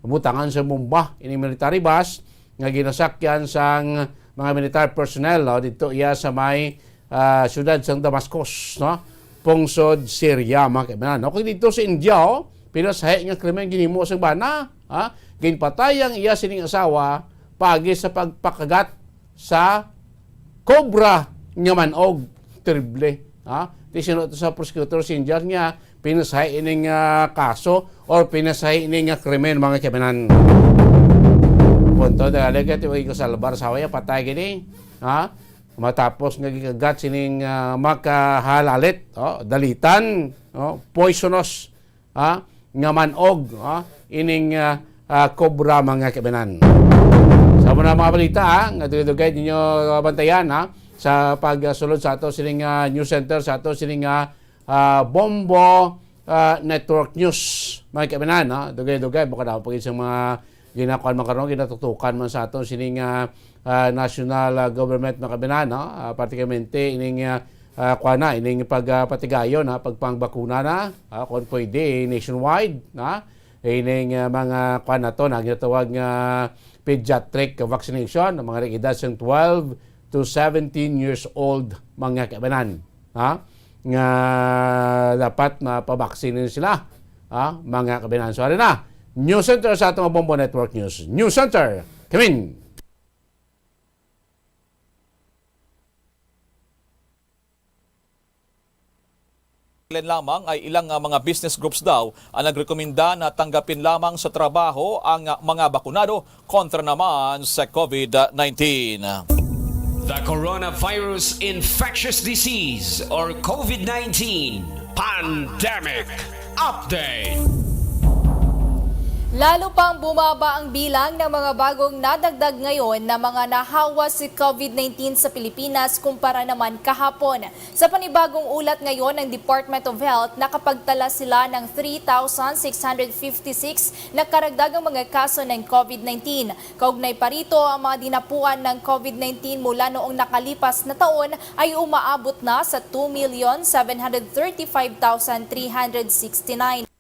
butangan sa bomba ining military bus nga ginasakyan sang mga military personnel dito iya sa may siyudad sang Damascus pungsod Syria mga kabanan kung dito sa India pinasahi nga krimen ginimo sa bana ginpatay ang iya sining asawa pagi sa pagpakagat sa cobra nga manog terrible tisinot sa prosecutor si India nga pinasahi ining kaso or pinasahi ining krimen mga kabanan punto dahil ito ko salbar sa waya patay gini matapos nga gikagat sining makahalalit dalitan poisonous nga manog ining cobra mga kabanan. Sa mga balita nga dugay ninyo bantayan sa pagsulod sa ato sining news center sa ato sining Bombo Network News mga kabanan dugay baka daw pag isang mga ginakuan makaron ginatutukan man sa ato sining national government mga kabanan particularmente ining kuana ining pagpatigayon pagpangbakuna na kung pwede nationwide ining mga kuana to na ginatawag nga pediatric vaccination ng mga edad sang 12 to 17 years old mga kabanan nga dapat mapabaksinin sila mga kabanan. So na News Center sa atong Bombo Network News. News Center, come in! Lamang ay ilang mga business groups daw ang nagrekomenda na tanggapin lamang sa trabaho ang mga bakunado kontra naman sa COVID-19. The coronavirus infectious disease or COVID-19 Pandemic Update. Lalo pang bumaba ang bilang ng mga bagong nadagdag ngayon na mga nahawa si COVID-19 sa Pilipinas kumpara naman kahapon. Sa panibagong ulat ngayon ng Department of Health, nakapagtala sila ng 3,656 na karagdagang mga kaso ng COVID-19. Kaugnay pa rito, ang mga dinapuan ng COVID-19 mula noong nakalipas na taon ay umaabot na sa 2,735,369.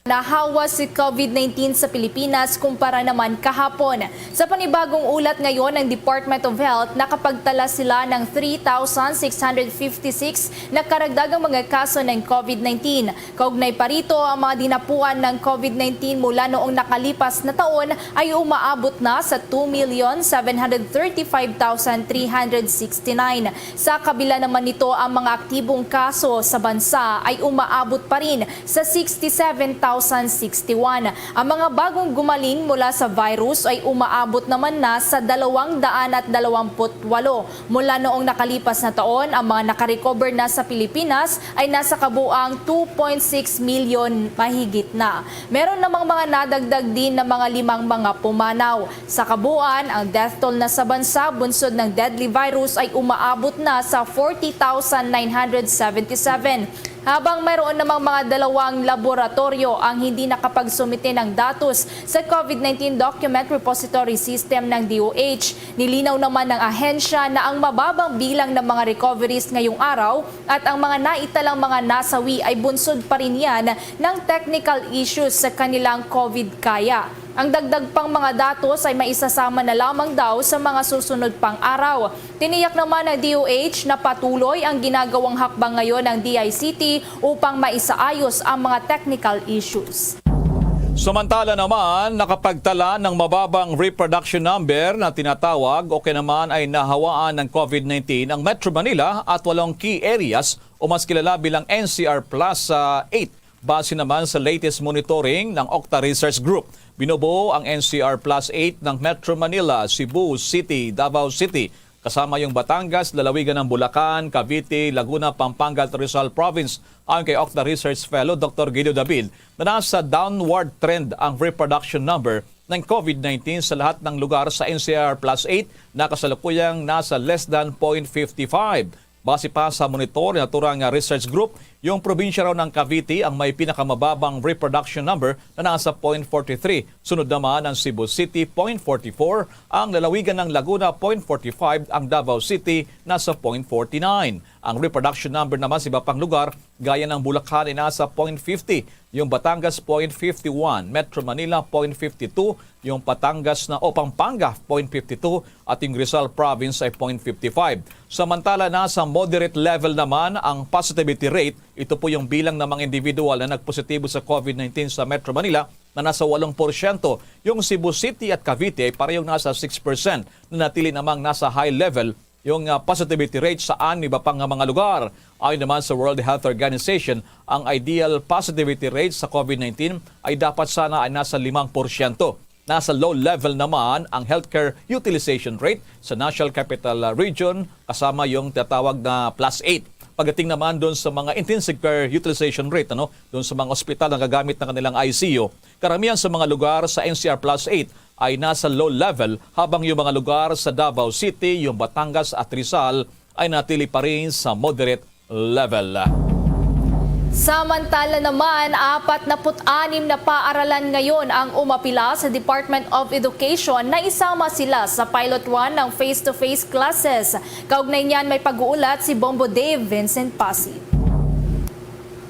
Nahawa si COVID-19 sa Pilipinas kumpara naman kahapon. Sa panibagong ulat ngayon ng Department of Health, nakapagtala sila ng 3,656 na karagdagang mga kaso ng COVID-19. Kaugnay pa rito, ang mga dinapuan ng COVID-19 mula noong nakalipas na taon ay umaabot na sa 2,735,369. Sa kabila naman nito, ang mga aktibong kaso sa bansa ay umaabot pa rin sa 67,061. Ang mga bagong gumaling mula sa virus ay umaabot naman na sa 228. Mula noong nakalipas na taon, ang mga nakarecover na sa Pilipinas ay nasa kabuang 2.6 milyon mahigit na. Meron namang mga nadagdag din na mga 5 mga pumanaw. Sa kabuuan, ang death toll na sa bansa bunsod ng deadly virus ay umaabot na sa 40,977. Habang mayroon namang mga 2 laboratorio ang hindi nakapagsumite ng datos sa COVID-19 Document Repository System ng DOH. Nilinaw naman ng ahensya na ang mababang bilang ng mga recoveries ngayong araw at ang mga naitalang mga nasawi ay bunsod pa rin yan ng technical issues sa kanilang COVID kaya. Ang dagdag pang mga datos ay maisasama na lamang daw sa mga susunod pang araw. Tiniyak naman ng DOH na patuloy ang ginagawang hakbang ngayon ng DICT upang maisaayos ang mga technical issues. Samantala naman, nakapagtala ng mababang reproduction number na tinatawag o kaya naman ay nahawaan ng COVID-19 ang Metro Manila at 8 key areas o mas kilala bilang NCR Plus 8. Base naman sa latest monitoring ng Octa Research Group. Binubuo ang NCR Plus 8 ng Metro Manila, Cebu City, Davao City, kasama yung Batangas, lalawigan ng Bulacan, Cavite, Laguna, Pampanga at Rizal Province. Ayon kay Octa Research Fellow Dr. Guido David, na nasa downward trend ang reproduction number ng COVID-19 sa lahat ng lugar sa NCR Plus 8 na kasalukuyang nasa less than 0.55. Base pa sa monitor na turang research group, yung probinsya raw ng Cavite ang may pinakamababang reproduction number na nasa 0.43. Sunod naman ang Cebu City, 0.44. Ang lalawigan ng Laguna, 0.45. Ang Davao City, nasa 0.49. Ang reproduction number naman sa iba pang lugar, gaya ng Bulacan ay nasa 0.50. Yung Batangas, 0.51. Metro Manila, 0.52. Yung Pampanga, 0.52. At yung Rizal Province ay 0.55. Samantala, nasa moderate level naman ang positivity rate. Ito po yung bilang ng mga individual na nagpositibo sa COVID-19 sa Metro Manila na nasa 8%. Yung Cebu City at Cavite ay parehong nasa 6% na natili namang nasa high level yung positivity rate sa iba pang mga lugar. Ayon naman sa World Health Organization, ang ideal positivity rate sa COVID-19 ay dapat sana ay nasa 5%. Nasa low level naman ang healthcare utilization rate sa National Capital Region kasama yung tatawag na plus 8. Pagdating naman doon sa mga intensive care utilization rate, doon sa mga ospital na gagamit ng kanilang ICU, karamihan sa mga lugar sa NCR Plus 8 ay nasa low level habang yung mga lugar sa Davao City, yung Batangas at Rizal ay natili pa rin sa moderate level. Samantala naman, 46 na paaralan ngayon ang umapila sa Department of Education na isama sila sa Pilot 1 ng face-to-face classes. Kaugnay niyan may pag-uulat si Bombo Dave Vincent Passi.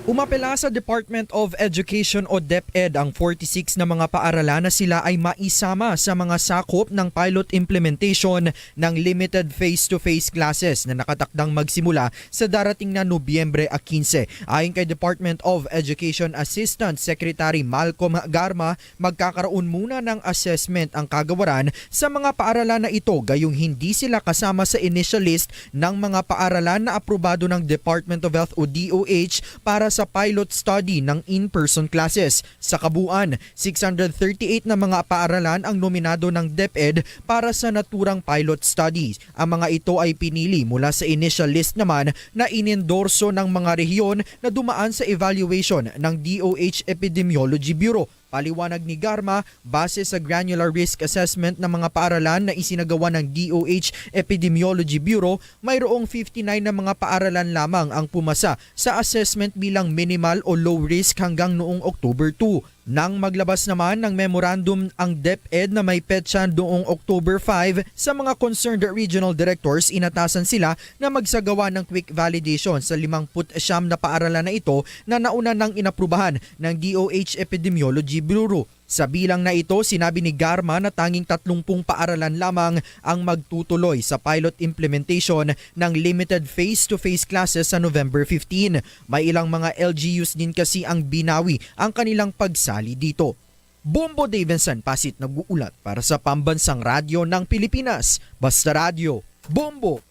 Umapela sa Department of Education o DepEd ang 46 na mga paaralan na sila ay maisama sa mga sakop ng pilot implementation ng limited face-to-face classes na nakatakdang magsimula sa darating na Nobyembre 15. Ayon kay Department of Education Assistant Secretary Malcolm Garma, magkakaroon muna ng assessment ang kagawaran sa mga paaralan na ito gayong hindi sila kasama sa initial list ng mga paaralan na aprobado ng Department of Health o DOH para sa sa pilot study ng in-person classes. Sa kabuuan, 638 na mga paaralan ang nominado ng DepEd para sa naturang pilot studies. Ang mga ito ay pinili mula sa initial list naman na inendorso ng mga rehiyon na dumaan sa evaluation ng DOH Epidemiology Bureau. Paliwanag ni Garma, base sa granular risk assessment ng mga paaralan na isinagawa ng DOH Epidemiology Bureau, mayroong 59 na mga paaralan lamang ang pumasa sa assessment bilang minimal o low risk hanggang noong October 2. Nang maglabas naman ng memorandum ang DepEd na may petsa noong October 5, sa mga concerned regional directors, inatasan sila na magsagawa ng quick validation sa 59 na paaralan na ito na nauna nang inaprubahan ng DOH Epidemiology Bureau. Sa bilang na ito, sinabi ni Garma na tanging 30 paaralan lamang ang magtutuloy sa pilot implementation ng limited face-to-face classes sa November 15. May ilang mga LGUs din kasi ang binawi ang kanilang pagsali dito. Bombo Davidson Pasit nag-uulat para sa Pambansang Radyo ng Pilipinas. Basta Radio, Bombo!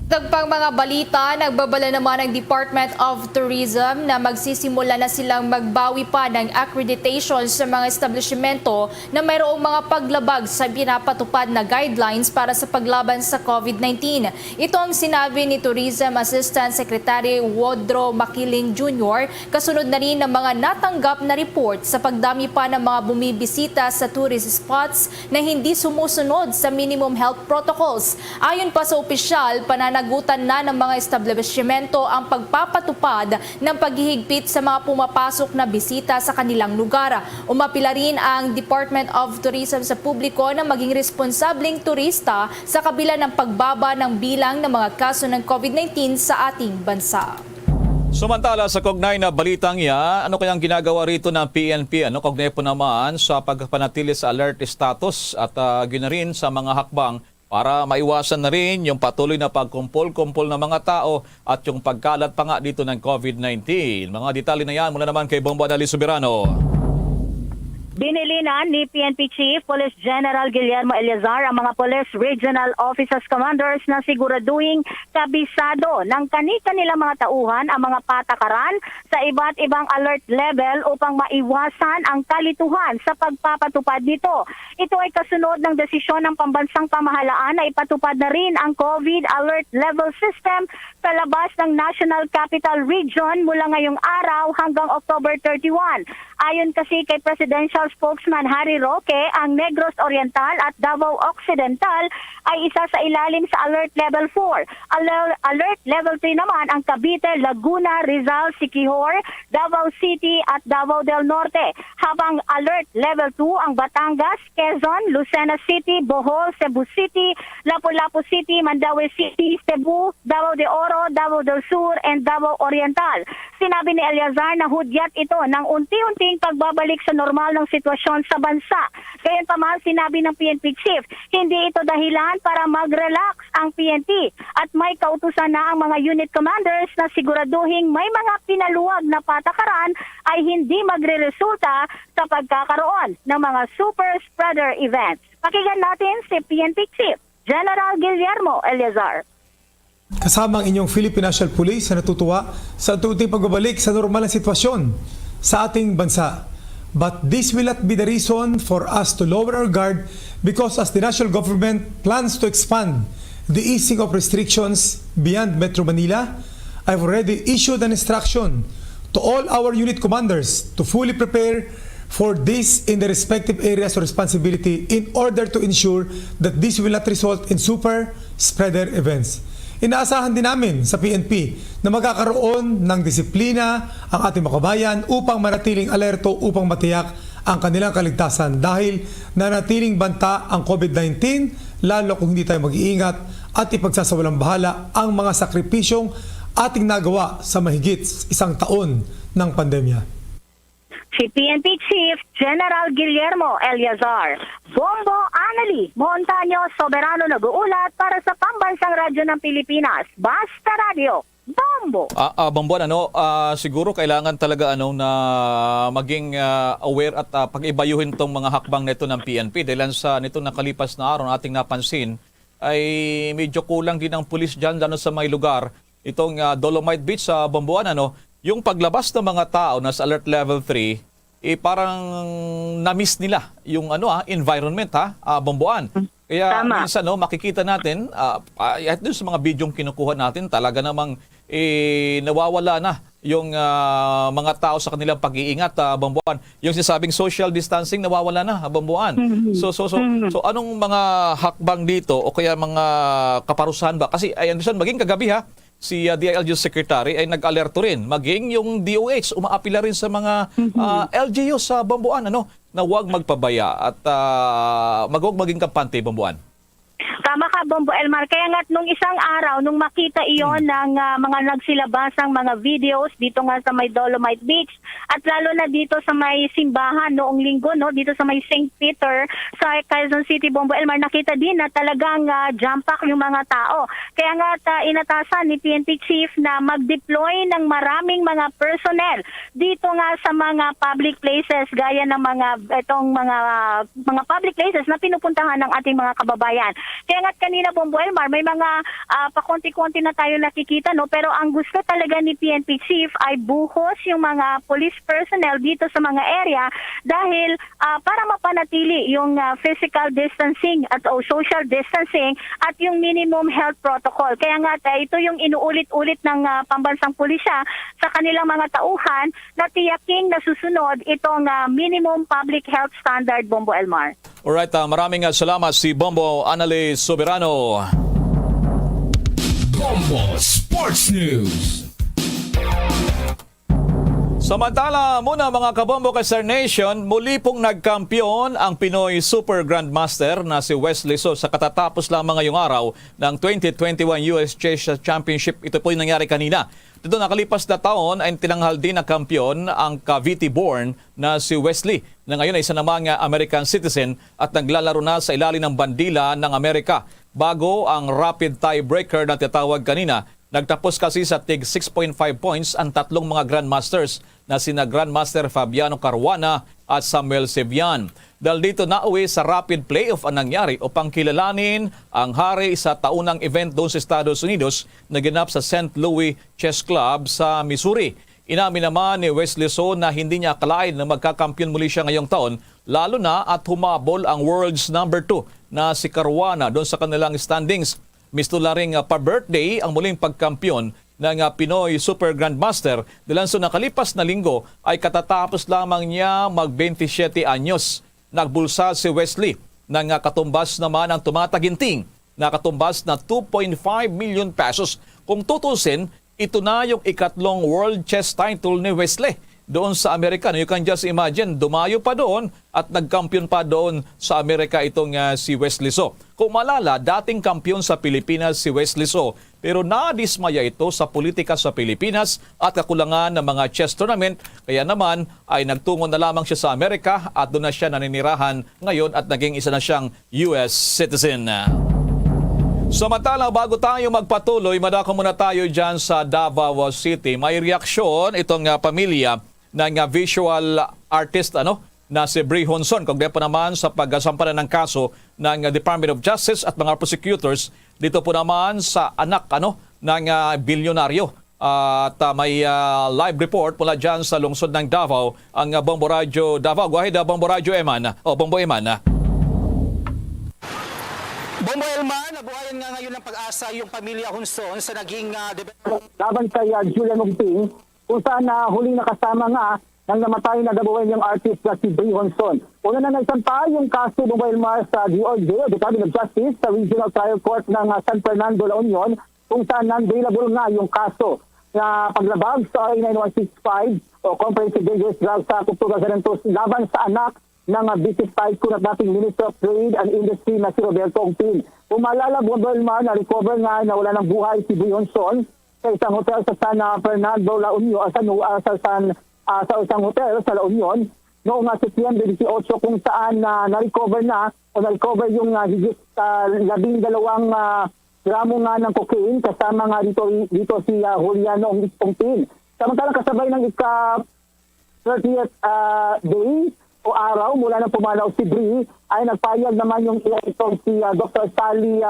Dagpang mga balita, nagbabala naman ang Department of Tourism na magsisimula na silang magbawi pa ng accreditation sa mga establishmento na mayroong mga paglabag sa pinapatupad na guidelines para sa paglaban sa COVID-19. Ito ang sinabi ni Tourism Assistant Secretary Wodro Makiling Jr. kasunod na rin ng mga natanggap na report sa pagdami pa ng mga bumibisita sa tourist spots na hindi sumusunod sa minimum health protocols. Ayon pa sa opisyal, pananagutan na ng mga establishmento ang pagpapatupad ng paghihigpit sa mga pumapasok na bisita sa kanilang lugar. Umapila rin ang Department of Tourism sa publiko na maging responsableng turista sa kabila ng pagbaba ng bilang ng mga kaso ng COVID-19 sa ating bansa. Samantala sa kaugnay na balitang yan, ano kayang ginagawa rito ng PNP? Kaugnay po naman sa pagpanatili sa alert status at ginarin sa mga hakbang para maiwasan na rin yung patuloy na pagkumpol-kumpol ng mga tao at yung pagkalat pa nga dito ng COVID-19. Mga detalye na yan mula naman kay Bombo Adali Soberano. Binilinan ni PNP Chief Police General Guillermo Eleazar ang mga Police Regional Officers Commanders na siguraduhing kabisado ng kani-kanilang mga tauhan ang mga patakaran sa iba't ibang alert level upang maiwasan ang kalituhan sa pagpapatupad nito. Ito ay kasunod ng desisyon ng pambansang pamahalaan na ipatupad na rin ang COVID Alert Level System sa labas ng National Capital Region mula ngayong araw hanggang October 31. Ayon kasi kay Presidential Spokesman Harry Roque, ang Negros Oriental at Davao Occidental ay isa sa ilalim sa Alert Level 4. Alert Level 3 naman ang Cavite, Laguna, Rizal, Siquijor, Davao City at Davao del Norte. Habang Alert Level 2 ang Batangas, Quezon, Lucena City, Bohol, Cebu City, Lapu-Lapu City, Mandaue City, Cebu, Davao de Oro, Davao del Sur, and Davao Oriental. Sinabi ni Eleazar na hudyat ito ng unti-unting pagbabalik sa normal ng sitwasyon sa bansa. Gayunpaman, sinabi ng PNP Chief, hindi ito dahilan para mag-relax ang PNP at may kautusan na ang mga unit commanders na siguraduhin may mga pinaluwag na patakaran ay hindi magre-resulta sa pagkakaroon ng mga super spreader events. Pakinggan natin si PNP Chief General Guillermo Eleazar. Kasama ang inyong Philippine National Police na natutuwa sa unti-unting pagbabalik sa normal na sitwasyon sa ating bansa. But this will not be the reason for us to lower our guard because as the national government plans to expand the easing of restrictions beyond Metro Manila, I've already issued an instruction to all our unit commanders to fully prepare for this in the respective areas of responsibility in order to ensure that this will not result in super spreader events. Inaasahan din namin sa PNP na magkakaroon ng disiplina ang ating mga kabayan upang manatiling alerto upang matiyak ang kanilang kaligtasan dahil nanatiling banta ang COVID-19 lalo kung hindi tayo mag-iingat at ipagsasawalang bahala ang mga sakripisyong ating nagawa sa mahigit 1 taon ng pandemya. Si PNP Chief General Guillermo Eleazar. Bombo Anali Montaño Soberano nag-uulat para sa Pambansang Radyo ng Pilipinas. Basta Radio, Bombo! Bombo, siguro kailangan talaga na maging aware at pag-ibayuhin tong mga hakbang nito ng PNP dahil sa nito nakalipas na araw ating napansin ay medyo kulang din ang pulis dyan sa may lugar. Itong Dolomite Beach sa Bomboan, yung paglabas ng mga tao na sa alert level 3, parang na-miss nila yung environment Bomboan. Kaya minsan makikita natin at doon sa mga bidyong kinukuha natin talaga namang nawawala na yung mga tao sa kanilang pag-iingat Bomboan. Yung sinasabing social distancing nawawala na Bomboan. So anong mga hakbang dito o kaya mga kaparusahan ba? Kasi I understand maging kagabi si DILG Secretary ay nag-alerto rin. Maging yung DOH, umaapila rin sa mga LGU sa Bomboan, na huwag magpabaya at huwag maging kampante, Bomboan. Tama ka, Bombo Elmar. Kaya nga nung isang araw, nung makita iyon ng mga nagsilabasang mga videos dito nga sa may Dolomite Beach at lalo na dito sa may simbahan noong linggo, dito sa may St. Peter sa Quezon City, Bombo Elmar, nakita din na talagang jam-pack yung mga tao. Kaya nga inatasan ni PNP Chief na mag-deploy ng maraming mga personnel dito nga sa mga public places gaya ng mga public places na pinupuntahan ng ating mga kababayan. Kaya nga kanina, Bombo Elmar, may mga pakonti-konti na tayo nakikita, pero ang gusto talaga ni PNP Chief ay buhos yung mga police personnel dito sa mga area dahil para mapanatili yung physical distancing at social distancing at yung minimum health protocol. Kaya nga ito yung inuulit-ulit ng pambansang pulisya sa kanilang mga tauhan na tiyaking nasusunod itong minimum public health standard, Bombo Elmar. Alright, maraming salamat si Bombo Annalise Soberano. Bombo Sports News. Samantala muna mga kabombo ka Star Nation, muli pong nagkampiyon ang Pinoy Super Grandmaster na si Wesley So sa katatapos lamang ngayong araw ng 2021 US Chess Championship. Ito po yung nangyari kanina. Dito nakalipas na taon ay tinanghal din na kampiyon ang Cavite-born na si Wesley na ngayon ay isa namang American citizen at naglalaro na sa ilalim ng bandila ng Amerika. Bago ang rapid tiebreaker na tinatawag kanina, nagtapos kasi sa tig 6.5 points ang tatlong mga Grandmasters na sina Grandmaster Fabiano Caruana at Samuel Sevian. Dahil dito nauwi sa rapid playoff ang nangyari upang kilalanin ang hari sa taunang event doon sa Estados Unidos na ginap sa St. Louis Chess Club sa Missouri. Inamin naman ni Wesley So na hindi niya akalain na magkakampiyon muli siya ngayong taon, lalo na at humabol ang world's number 2 na si Caruana doon sa kanilang standings. Misto na rin pa-birthday ang muling pagkampiyon ng Pinoy Super Grandmaster dahil sa nakalipas na linggo ay katatapos lamang niya mag-27 anyos. Nagbulsa si Wesley ng katumbas naman ang tumataginting na katumbas na 2.5 million pesos. Kung tutusin, ito na yung ikatlong world chess title ni Wesley doon sa Amerika. You can just imagine, dumayo pa doon at nagkampiyon pa doon sa Amerika itong si Wesley So. Kung malala, dating kampiyon sa Pilipinas si Wesley So, pero nadismaya ito sa politika sa Pilipinas at kakulangan ng mga chess tournament. Kaya naman ay nagtungo na lamang siya sa Amerika at doon na siya naninirahan ngayon at naging isa na siyang US citizen. Samantala, bago tayo magpatuloy, madako muna tayo dyan sa Davao City. May reaksyon itong pamilya ng visual artist na si Bri Honson. Kaugnay pa naman sa pagsampanan ng kaso ng Department of Justice at mga prosecutors dito po naman sa anak ng bilyonaryo. At may live report mula dyan sa lungsod ng Davao ang Bombo Radio Davao. Go ahead, Bombo Radio Eman. Bombo Eman. Bombo Elman, nabuhayan nga ngayon ng pag-asa yung pamilya Honson sa naging laban kay Julian Ugting, kung saan huling nakasama nga ng namatay na gabuhin yung artist na si Bri Honson. Una na nagsampa yung kaso Bombo Elman sa DOJ, Department of Justice, sa Regional Trial Court ng San Fernando, La Union, kung saan non-bailable nga yung kaso na paglabag sa RA 9165 o Comprehensive Dangerous Drugs Act of 2002 laban sa anak ng business tycoon at dating Minister of Trade and Industry na si Roberto Ongpin. Kung maalala, Bombo Elman, na-recover nga na wala ng buhay si Bri Honson sa isang hotel sa San Fernando, La Union, sa isang hotel sa La Union noong September 18 kung saan na-recover yung higit 12 gramo nga ng cocaine kasama nga dito si Juliano Ongpin. Samantalang kasabay ng ika-30th day o araw mula nang pumanaw si Bri ay nagpayag naman yung itong si Dr. Sally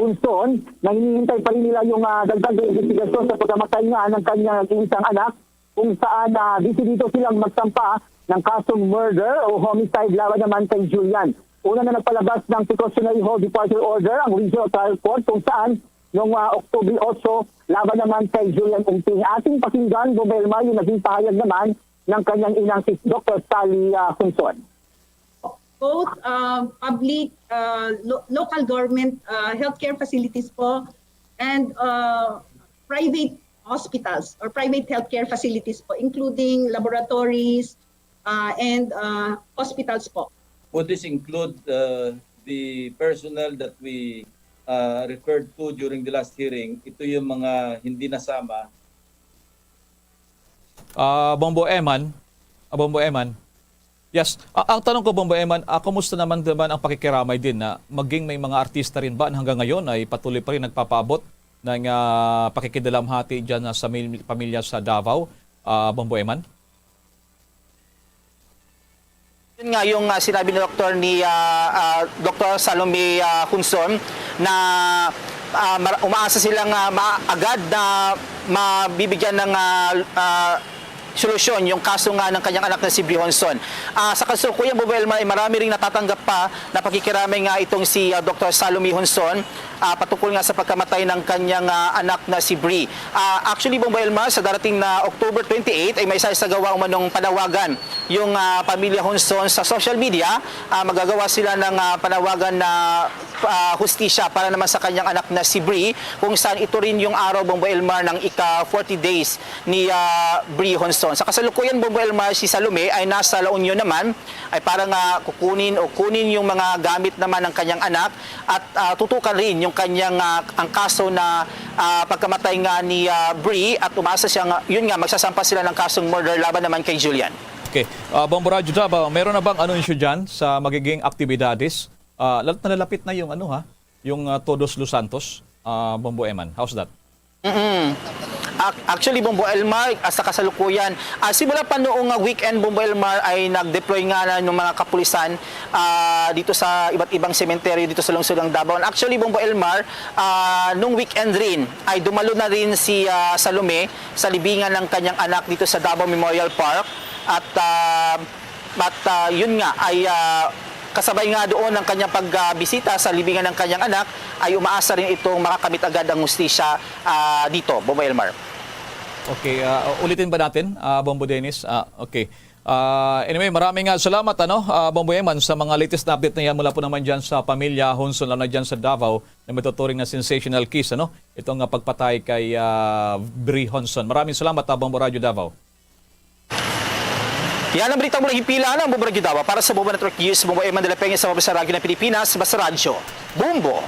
Honson na hinihintay pa rin nila yung dagdag na investigasyon sa pagkamatay nga ng kanyang isang anak kung saan dito silang magsampa ng kasong murder o homicide laban naman kay Julian. Una na nagpalabas ng precautionary hold departure order ang Regional Trial Court kung saan noong October 8 laban naman kay Julian Umping. Ating pakinggan, Bobelma, yung naging pahayag naman ng kanyang inang si Dr. Sally Hunson. Both public, local government healthcare facilities po and private hospitals or private healthcare facilities po, including laboratories and hospitals po. Would this include the personnel that we referred to during the last hearing? Ito yung mga hindi nasama. Bombo Eman. Yes. Ang tanong ko, Bombo Eman, kumusta naman ang pakikiramay din na maging may mga artista rin ba na hanggang ngayon ay patuloy pa rin nagpapaabot ng pakikidalamhati dyan sa pamilya sa Davao, Bombo Eman? Yun nga yung sinabi ni Dr. Salome Hunson na umaasa silang agad na mabibigyan ng solusyon yung kaso nga ng kanyang anak na si Bri Honson. Sa kasalukuyan, Bobelma, marami ring natatanggap pa na pakikiramay nga itong si Dr. Salome Honson patungkol nga sa pagkamatay ng kanyang anak na si Bri. Actually, Bobelma, sa darating na October 28 ay may sasagawa umanong panawagan yung pamilya Honson sa social media. Magagawa sila ng panawagan na hustisya para naman sa kanyang anak na si Bri, kung saan ito rin yung araw, Bombo Elmar, ng ika-40 days ni Bri Honson. Sa kasalukuyan, Bombo Elmar, si Salome ay nasa La Union naman, ay parang kunin yung mga gamit naman ng kanyang anak at tutukan rin yung kanyang ang kaso na pagkamatay nga ni Bri, at umasa siyang, yun nga, magsasampa sila ng kasong murder laban naman kay Julian. Okay. Bombo Radyo Davao, meron na bang anunsyo dyan sa magiging aktibidades? Nalalapit na yung yung Todos Los Santos, Bombo Eman. How's that? Actually, Bombo Elmar, sa kasalukuyan, simula pa noong weekend, Bombo Elmar, ay nag-deploy nga na ng mga kapulisan dito sa iba't ibang sementeryo dito sa lungsod ng Davao. Actually, Bombo Elmar, nung weekend rin, ay dumalo na rin si Salome sa libingan ng kanyang anak dito sa Davao Memorial Park. At yun nga, ay kasabay nga doon ng kanyang pagbisita sa libingan ng kanyang anak, ay umaasa rin itong makakamit agad ang hustisya dito, Bombo Elmar. Okay, ulitin ba natin, Bombo Dennis? Okay. Anyway, maraming salamat, Bombo Eman, sa mga latest na update na yan mula po naman dyan sa pamilya Honson, lalo na dyan sa Davao, na matuturing na sensational case, itong pagpatay kay Bri Honson. Maraming salamat, Bombo Radyo Davao. Yan ang balita mula hipila ng Bombo Radyo Davao. Para sa Bombo Network News, Bombo Eman de la Peña sa Mabasa Radyo ng Pilipinas, Basta Radyo, Bombo!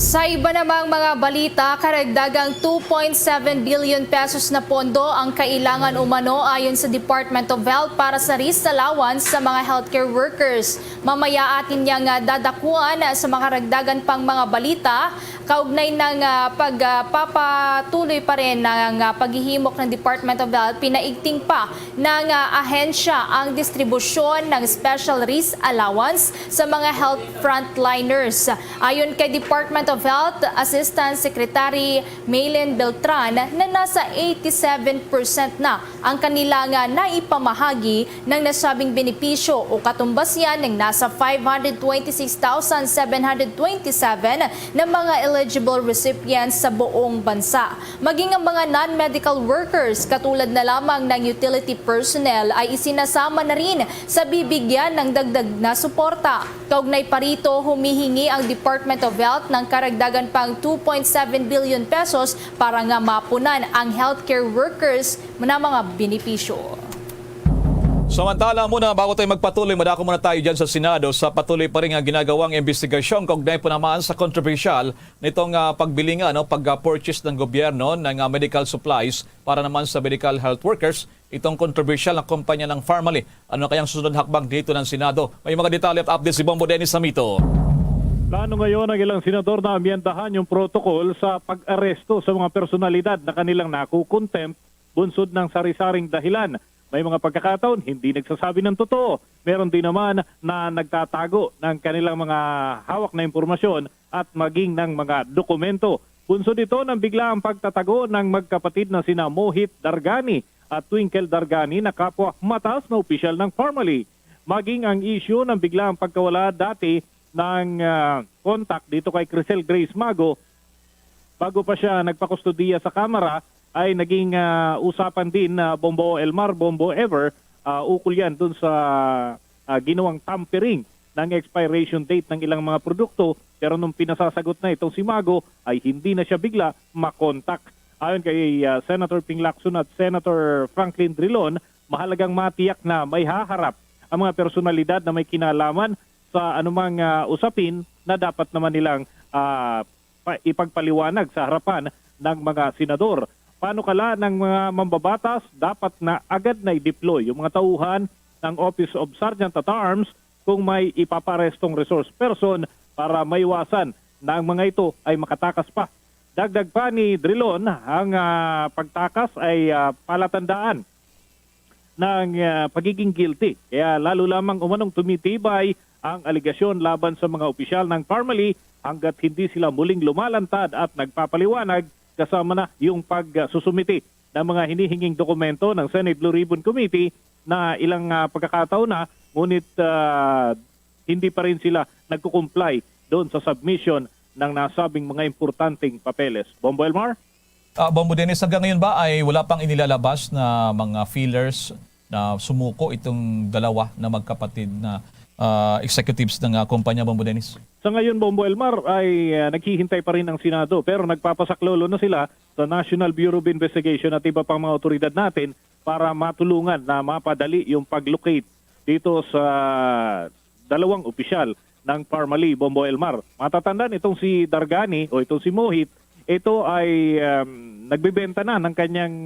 Sa iba namang mga balita, karagdagang 2.7 billion pesos na pondo ang kailangan umano ayon sa Department of Health para sa risk allowance sa mga healthcare workers. Mamaya atin niyang dadakuan sa mga karagdagan pang mga balita kaugnay ng pagpapatuloy pa rin ng paghihimok ng Department of Health. Pinaigting pa ng ahensya ang distribusyon ng special risk allowance sa mga health frontliners. Ayon kay Department of Health Assistant Secretary Maylin Beltran na nasa 87% na ang kanilang naipamahagi ng nasabing benepisyo o katumbas yan ng nasa 526,727 na mga eligible recipients sa buong bansa. Maging ang mga non-medical workers katulad na lamang ng utility personnel ay isinasama na rin sa bibigyan ng dagdag na suporta. Kaugnay pa rito, humihingi ang Department of Health ng karagdagan pang 2.7 billion pesos para nga mapunan ang healthcare workers na mga benepisyo. Samantala muna, bago tayo magpatuloy, madako muna tayo dyan sa Senado sa patuloy pa rin ang ginagawang investigasyon kaugnay po naman sa controversial nitong pagbili pag-purchase ng gobyerno ng medical supplies para naman sa medical health workers. Itong controversial na kumpanya ng Pharmally. Ano kayang susunod hakbang dito ng Senado? May mga detalye at updates si Bombo Dennis Samito. Plano ngayon ng ilang senador na amyendahan yung protocol sa pag-aresto sa mga personalidad na kanilang nakukontempt bunsod ng sari-saring dahilan. May mga pagkakataon, hindi nagsasabi ng totoo. Meron din naman na nagtatago ng kanilang mga hawak na impormasyon at maging ng mga dokumento. Punsod ito ng biglaang pagtatago ng magkapatid na sina Mohit Dargani at Twinkle Dargani na kapwa mataas na opisyal ng Parmali. Maging ang issue ng biglaang pagkawala dati ng contact dito kay Crisel Grace Mago bago pa siya nagpakustudiya sa Kamara ay naging usapan din na Bombo Elmar, Bombo Ever, ukol yan dun sa ginawang tampering ng expiration date ng ilang mga produkto, pero nung pinasasagot na itong si Mago ay hindi na siya bigla makontak. Ayon kay Senator Ping Lacson at Senator Franklin Drilon, mahalagang matiyak na may haharap ang mga personalidad na may kinalaman sa anumang usapin na dapat naman nilang ipagpaliwanag sa harapan ng mga senador. Paano kala ng mga mambabatas, dapat na agad na i-deploy yung mga tauhan ng Office of Sergeant at Arms kung may ipaparestong resource person para maiwasan na ang mga ito ay makatakas pa. Dagdag pa ni Drilon, ang pagtakas ay palatandaan ng pagiging guilty. Kaya lalo lamang umanong tumitibay ang aligasyon laban sa mga opisyal ng Parmali hanggat hindi sila muling lumalantad at nagpapaliwanag, kasama na yung pagsusumiti ng mga hinihinging dokumento ng Senate Blue Ribbon Committee na ilang pagkakataon na, ngunit hindi pa rin sila nagkukumply doon sa submission ng nasabing mga importanteng papeles. Bombo Elmar? Bombo Dennis, hanggang ngayon ba ay wala pang inilalabas na mga feelers na sumuko itong dalawa na magkapatid na executives ng kumpanya, Bombo Dennis? Sa ngayon, Bombo Elmar, ay naghihintay pa rin ang Senado, pero nagpapasaklolo na sila sa National Bureau of Investigation at iba pang mga otoridad natin para matulungan na mapadali yung pag-locate dito sa dalawang opisyal ng Parmali, Bombo Elmar. Matatandaan itong si Dargani o itong si Mohit, ito ay nagbebenta na ng kanyang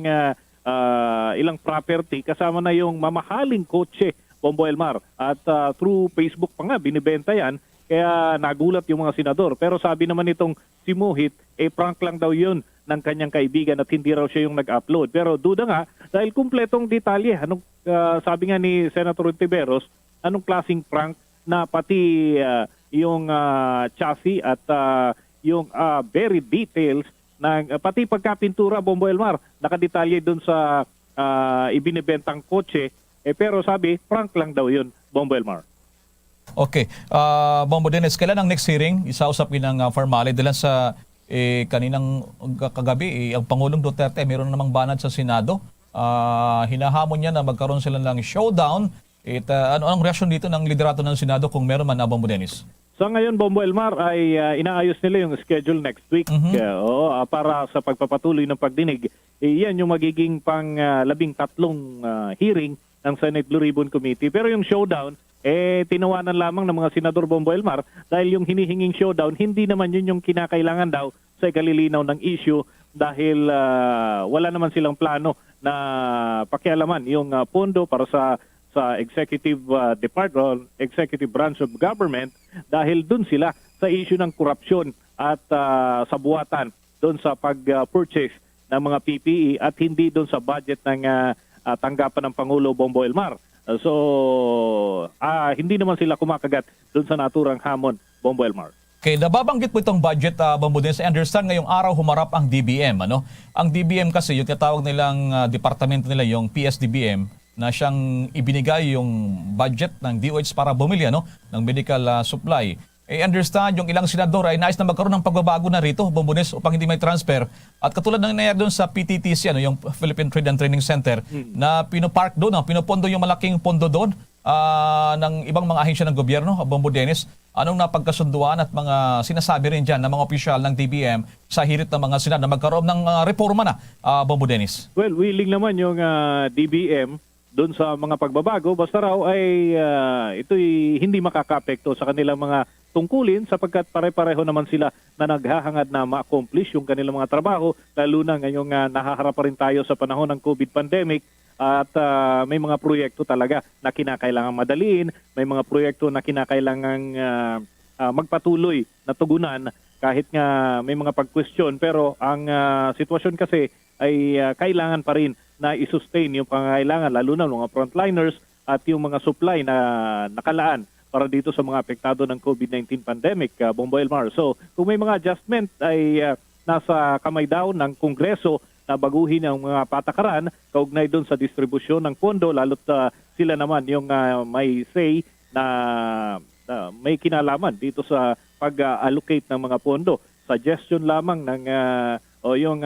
ilang property kasama na yung mamahaling kotse, Bombo Elmar. At through Facebook pa nga binibenta yan, kaya nagulat yung mga senador. Pero sabi naman itong si Mohit, prank lang daw yun ng kanyang kaibigan at hindi raw siya yung nag-upload. Pero duda nga, dahil kumpletong detalye, anong sabi nga ni Senator Ontiveros, anong klaseng prank na pati yung chassis at yung very details ng pati pagkapintura, Bombo Elmar, nakadetalye doon sa ibinibentang kotse, pero sabi prank lang daw yun, Bombo Elmar. Okay. Bombo Dennis, kailan ang next hearing? Isausapin ng Parmali dahil sa kaninang kagabi, ang Pangulong Duterte mayroon namang banat sa Senado. Hinahamon niya na magkaroon sila ng showdown. Ano ang reaksyon dito ng liderato ng Senado kung meron man, Bombo Dennis? Sa ngayon, Bombo Elmar, ay inaayos nila yung schedule next week para sa pagpapatuloy ng pagdinig. Yan yung magiging pang 13 hearing ng Senate Blue Ribbon Committee. Pero yung showdown, tinawanan lamang ng mga senador, Bombo Elmar, dahil yung hinihinging showdown, hindi naman yun yung kinakailangan daw sa ikalilinaw ng issue dahil wala naman silang plano na pakialaman yung pondo para sa executive department, executive branch of government, dahil dun sila sa issue ng korupsyon at sabuatan dun sa pag-purchase ng mga PPE at hindi dun sa budget ng tanggapan ng Pangulo, Bombo Elmar. So, hindi naman sila kumakagat dun sa naturang hamon, Bombo Elmar. Okay, nababanggit po itong budget, Bombo Dennis. I understand ngayong araw humarap ang DBM. Ang DBM kasi, yung tinatawag nilang departamento nila, yung PSDBM, na siyang ibinigay yung budget ng DOH para bumili ng medical supply. Understand yung ilang senador ay nais na magkaroon ng pagbabago na rito, Bombo Dennis, upang hindi may transfer. At katulad ng nangyayari doon sa PTTC, yung Philippine Trade and Training Center, na pinopark doon, pinopondo yung malaking pondo doon ng ibang mga ahensya ng gobyerno, Bombo Dennis. Anong napagkasunduan at mga sinasabi rin dyan ng mga opisyal ng DBM sa hirit ng mga senador na magkaroon ng reforma na, Bombo Dennis? Well, willing naman yung DBM doon sa mga pagbabago, basta raw ay ito'y hindi makakapekto sa kanilang mga tungkulin sapagkat pare-pareho naman sila na naghahangad na ma-accomplish yung kanilang mga trabaho, lalo na ngayong nahaharap pa rin tayo sa panahon ng COVID pandemic at may mga proyekto talaga na kinakailangan madaliin, may mga proyekto na kinakailangan magpatuloy na tugunan kahit nga may mga pag-question, pero ang sitwasyon kasi ay kailangan pa rin na i-sustain yung pangangailangan, lalo na mga frontliners at yung mga supply na nakalaan para dito sa mga apektado ng COVID-19 pandemic, Bombo Elmar. So kung may mga adjustment ay nasa kamay daw ng Kongreso na baguhin ang mga patakaran kaugnay doon sa distribusyon ng pondo, lalo't sila naman yung may say na may kinalaman dito sa pag-allocate ng mga pondo. Suggestion lamang ng yung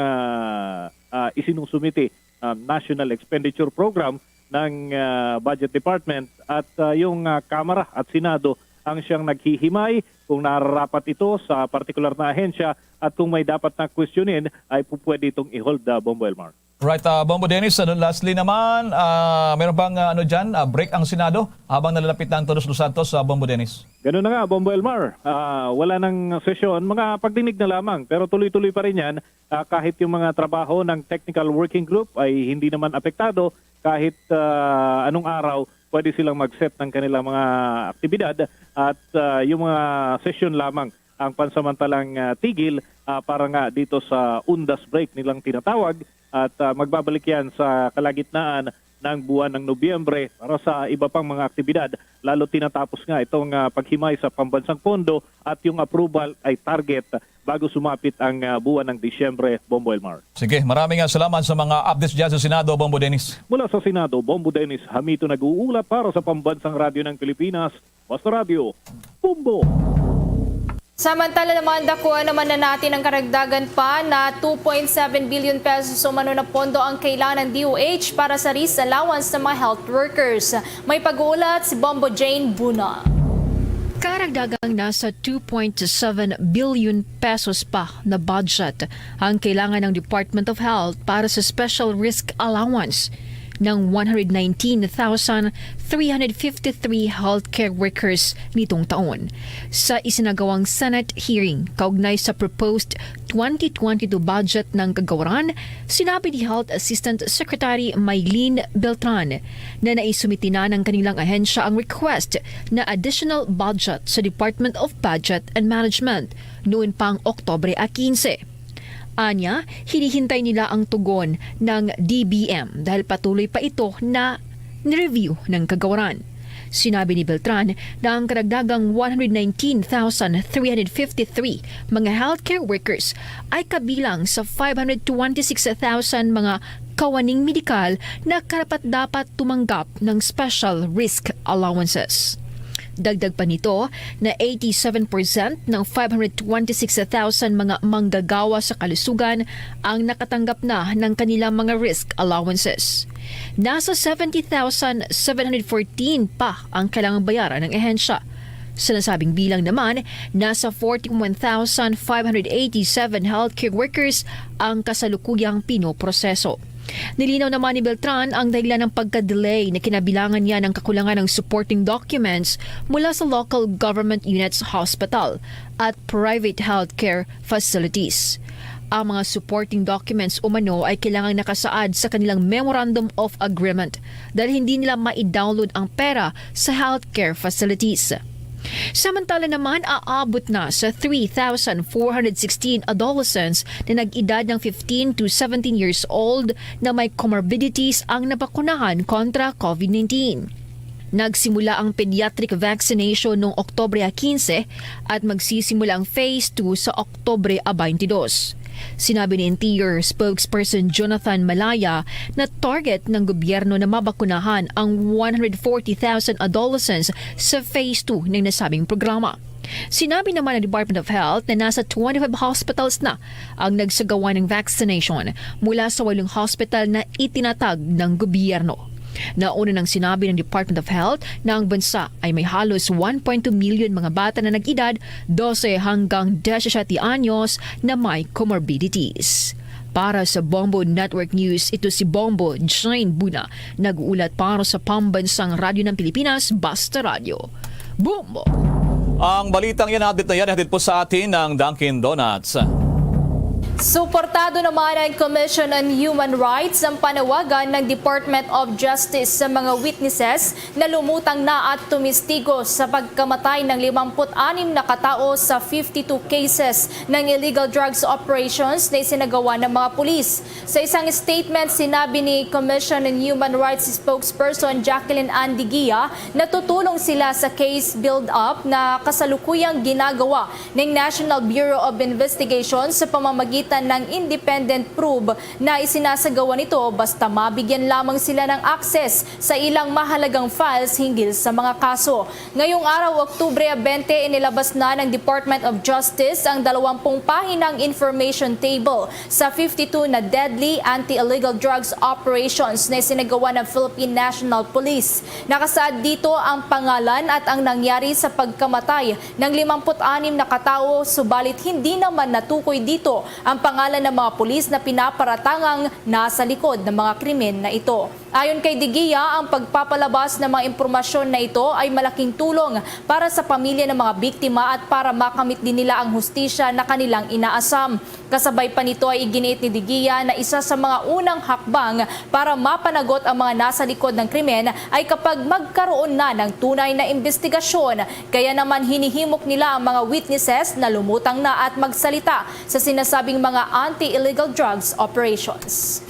isinusumite National Expenditure Program ng Budget Department at yung Kamara at Senado ang siyang naghihimay kung nararapat ito sa partikular na ahensya at kung may dapat na questionin ay pwede itong i-hold, Bombo Elmar. Right, Bombo Dennis, lastly naman, meron bang break ang Senado habang nalalapit na ang Todos los Santos, Bombo Dennis? Ganun na nga, Bombo Elmar. Wala nang sesyon, mga pagdinig na lamang, pero tuloy-tuloy pa rin yan kahit yung mga trabaho ng Technical Working Group ay hindi naman apektado kahit anong araw pwede silang mag-set ng kanilang mga aktibidad at yung mga session lamang ang pansamantalang tigil para nga dito sa undas break nilang tinatawag at magbabalik yan sa kalagitnaan ng buwan ng Nobyembre para sa iba pang mga aktibidad. Lalo tinatapos nga itong paghimay sa pambansang pondo at yung approval ay target bago sumapit ang buwan ng Disyembre, Bombo Elmar. Sige, maraming salamat sa mga updates dyan sa Senado, Bombo Dennis. Mula sa Senado, Bombo Dennis, Hamito nag-uulat para sa Pambansang Radyo ng Pilipinas, Basta Radio, Bombo! Samantala naman, dakuha naman na natin ang karagdagan pa na 2.7 billion pesos umano na pondo ang kailangan ng DOH para sa risk allowance ng mga health workers. May pag-uulat si Bombo Jane Buna. Karagdagang nasa 2.7 billion pesos pa na budget ang kailangan ng Department of Health para sa special risk allowance ng 119,353 healthcare workers nitong taon. Sa isinagawang Senate hearing kaugnay sa proposed 2022 budget ng kagawaran, sinabi ni Health Assistant Secretary Maylene Beltran na naisumiti na ng kanilang ahensya ang request na additional budget sa Department of Budget and Management noon pang Oktubre 15. Anya, hinihintay nila ang tugon ng DBM dahil patuloy pa ito na nireview ng kagawaran. Sinabi ni Beltran na ang karagdagang 119,353 mga healthcare workers ay kabilang sa 526,000 mga kawaning medikal na karapat-dapat tumanggap ng special risk allowances. Dagdag pa nito na 87% ng 526,000 mga manggagawa sa kalusugan ang nakatanggap na ng kanilang mga risk allowances. Nasa 70,714 pa ang kailangang bayaran ng ehensya. Sa nasabing bilang naman, nasa 41,587 healthcare workers ang kasalukuyang pinoproseso. Nilinaw naman ni Beltran ang dahilan ng pagka-delay na kinabilangan niya ng kakulangan ng supporting documents mula sa local government units hospital at private healthcare facilities. Ang mga supporting documents umano ay kailangang nakasaad sa kanilang Memorandum of Agreement dahil hindi nila ma-download ang pera sa healthcare facilities. Samantala naman, aabot na sa 3,416 adolescents na nag-edad ng 15 to 17 years old na may comorbidities ang nabakunahan kontra COVID-19. Nagsimula ang pediatric vaccination noong Oktubre 15 at magsisimula ang Phase 2 sa Oktubre 22. Sinabi ni Interior spokesperson Jonathan Malaya na target ng gobyerno na mabakunahan ang 140,000 adolescents sa Phase 2 ng nasabing programa. Sinabi naman ng Department of Health na nasa 25 hospitals na ang nagsagawa ng vaccination mula sa 8 hospital na itinatag ng gobyerno. Nauna nang sinabi ng Department of Health na ang bansa ay may halos 1.2 million mga bata na nag-edad 12 hanggang 17 anyos na may comorbidities. Para sa Bombo Network News, ito si Bombo Jane Buna, nag-uulat para sa Pambansang Radyo ng Pilipinas, Basta Radio. Bombo! Ang balitang yan, update na yan, hatid po sa atin ng Dunkin Donuts. Suportado naman ang Commission on Human Rights ang panawagan ng Department of Justice sa mga witnesses na lumutang na at tumistigo sa pagkamatay ng 56 na katao sa 52 cases ng illegal drugs operations na isinagawa ng mga pulis. Sa isang statement, sinabi ni Commission on Human Rights spokesperson Jacqueline Andigia na tutulong sila sa case build-up na kasalukuyang ginagawa ng National Bureau of Investigation sa pamamagitan pamamagitan ng independent probe na isinasagawa nito basta mabigyan lamang sila ng access sa ilang mahalagang files hinggil sa mga kaso. Ngayong araw, Oktubre 20, inilabas na ng Department of Justice ang 20 pahinang information table sa 52 na deadly anti-illegal drugs operations na isinagawa ng Philippine National Police. Nakasaad dito ang pangalan at ang nangyari sa pagkamatay ng 56 na katao, subalit hindi naman natukoy dito ang pangalan ng mga pulis na pinaparatangang nasa likod ng mga krimen na ito. Ayon kay Digia, ang pagpapalabas ng mga impormasyon na ito ay malaking tulong para sa pamilya ng mga biktima at para makamit din nila ang hustisya na kanilang inaasam. Kasabay pa nito ay iginiit ni Digia na isa sa mga unang hakbang para mapanagot ang mga nasa likod ng krimen ay kapag magkaroon na ng tunay na investigasyon. Kaya naman hinihimok nila ang mga witnesses na lumutang na at magsalita sa sinasabing mga anti-illegal drugs operations.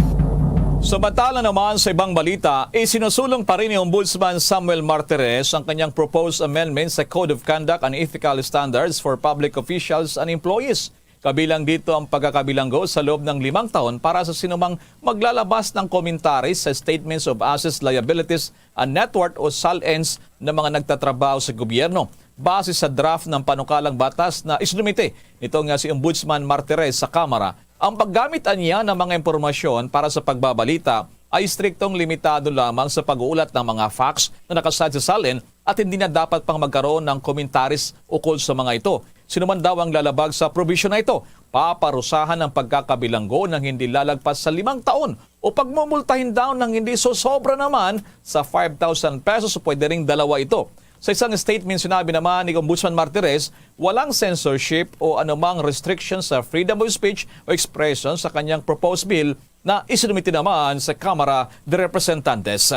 Samantala naman sa ibang balita, isinusulong pa rin ni Ombudsman Samuel Martires ang kanyang proposed amendment sa Code of Conduct and Ethical Standards for Public Officials and Employees. Kabilang dito ang pagkakabilanggo sa loob ng 5 taon para sa sinumang maglalabas ng komentaris sa Statements of Assets, Liabilities and Net Worth o SALENS ng mga nagtatrabaho sa gobyerno. Base sa draft ng panukalang batas na isinumite nitong si Ombudsman Martires sa Kamara, ang paggamit niya ng mga impormasyon para sa pagbabalita ay striktong limitado lamang sa pag-uulat ng mga facts na nakasaad sa SALEN at hindi na dapat pang magkaroon ng komentaris ukol sa mga ito. Sinuman daw ang lalabag sa provision na ito, paparusahan ng pagkakabilanggo ng hindi lalagpas sa 5 taon o pagmumultahin daw ng hindi sosobra naman sa 5,000 pesos o pwede ring 2 ito. Sa isang statement, sinabi naman ni Ombudsman Martires, walang censorship o anumang restriction sa freedom of speech o expression sa kanyang proposed bill na isinumite naman sa Kamara de Representantes.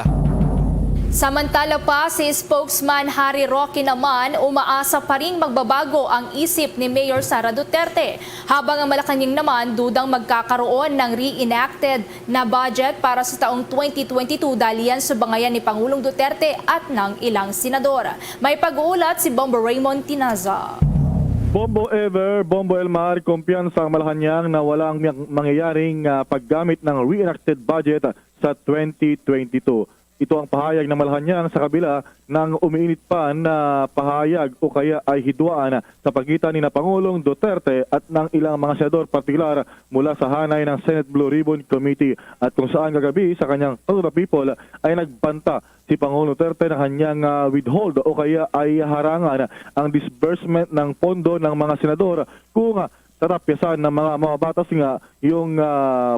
Samantala pa, si spokesman Harry Roque naman umaasa pa rin magbabago ang isip ni Mayor Sara Duterte. Habang ang Malacanang naman dudang magkakaroon ng reenacted na budget para sa taong 2022 dahil yan sa bangayan ni Pangulong Duterte at ng ilang senador. May pag-uulat si Bombo Raymond Tinaza. Bombo Ever, Bombo Elmar, kumpiyansa ang Malacanang na walang mangyayaring paggamit ng reenacted budget sa 2022. Ito ang pahayag ng Malacanang sa kabila ng umiinit pa na pahayag o kaya ay hidwaan sa pagitan ni Pangulong Duterte at ng ilang mga senador partikular mula sa hanay ng Senate Blue Ribbon Committee at kung saan kagabi sa kanyang Talk to the People ay nagbanta si Pangulong Duterte na kanyang withhold o kaya ay harangan ang disbursement ng pondo ng mga senador kung tatapyasan ng mga batas nga yung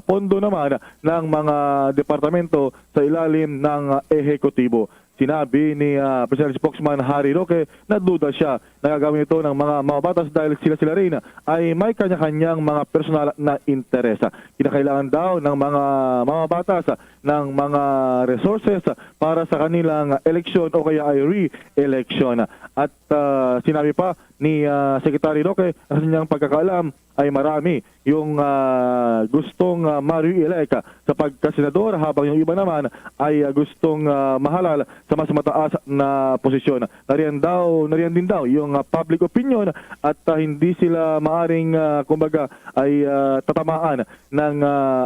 pondo naman ng mga departamento sa ilalim ng ehekutibo. Sinabi ni Presidential Spokesman Harry Roque na duda siya na gagawin ito ng mga batas dahil sila rin ay may kanya-kanyang mga personal na interes. Kinakailangan daw ng mga batas ng mga resources para sa kanilang eleksyon o kaya ay re-election. At sinabi pa ni Secretary Roque na sa kanyang pagkakaalam ay marami yung gustong ma-re-elect sa pagkasenador habang yung iba naman ay gustong mahalal sa mas mataas na posisyon. Nariyan din daw yung public opinion at hindi sila maaring kumbaga ay tatamaan ng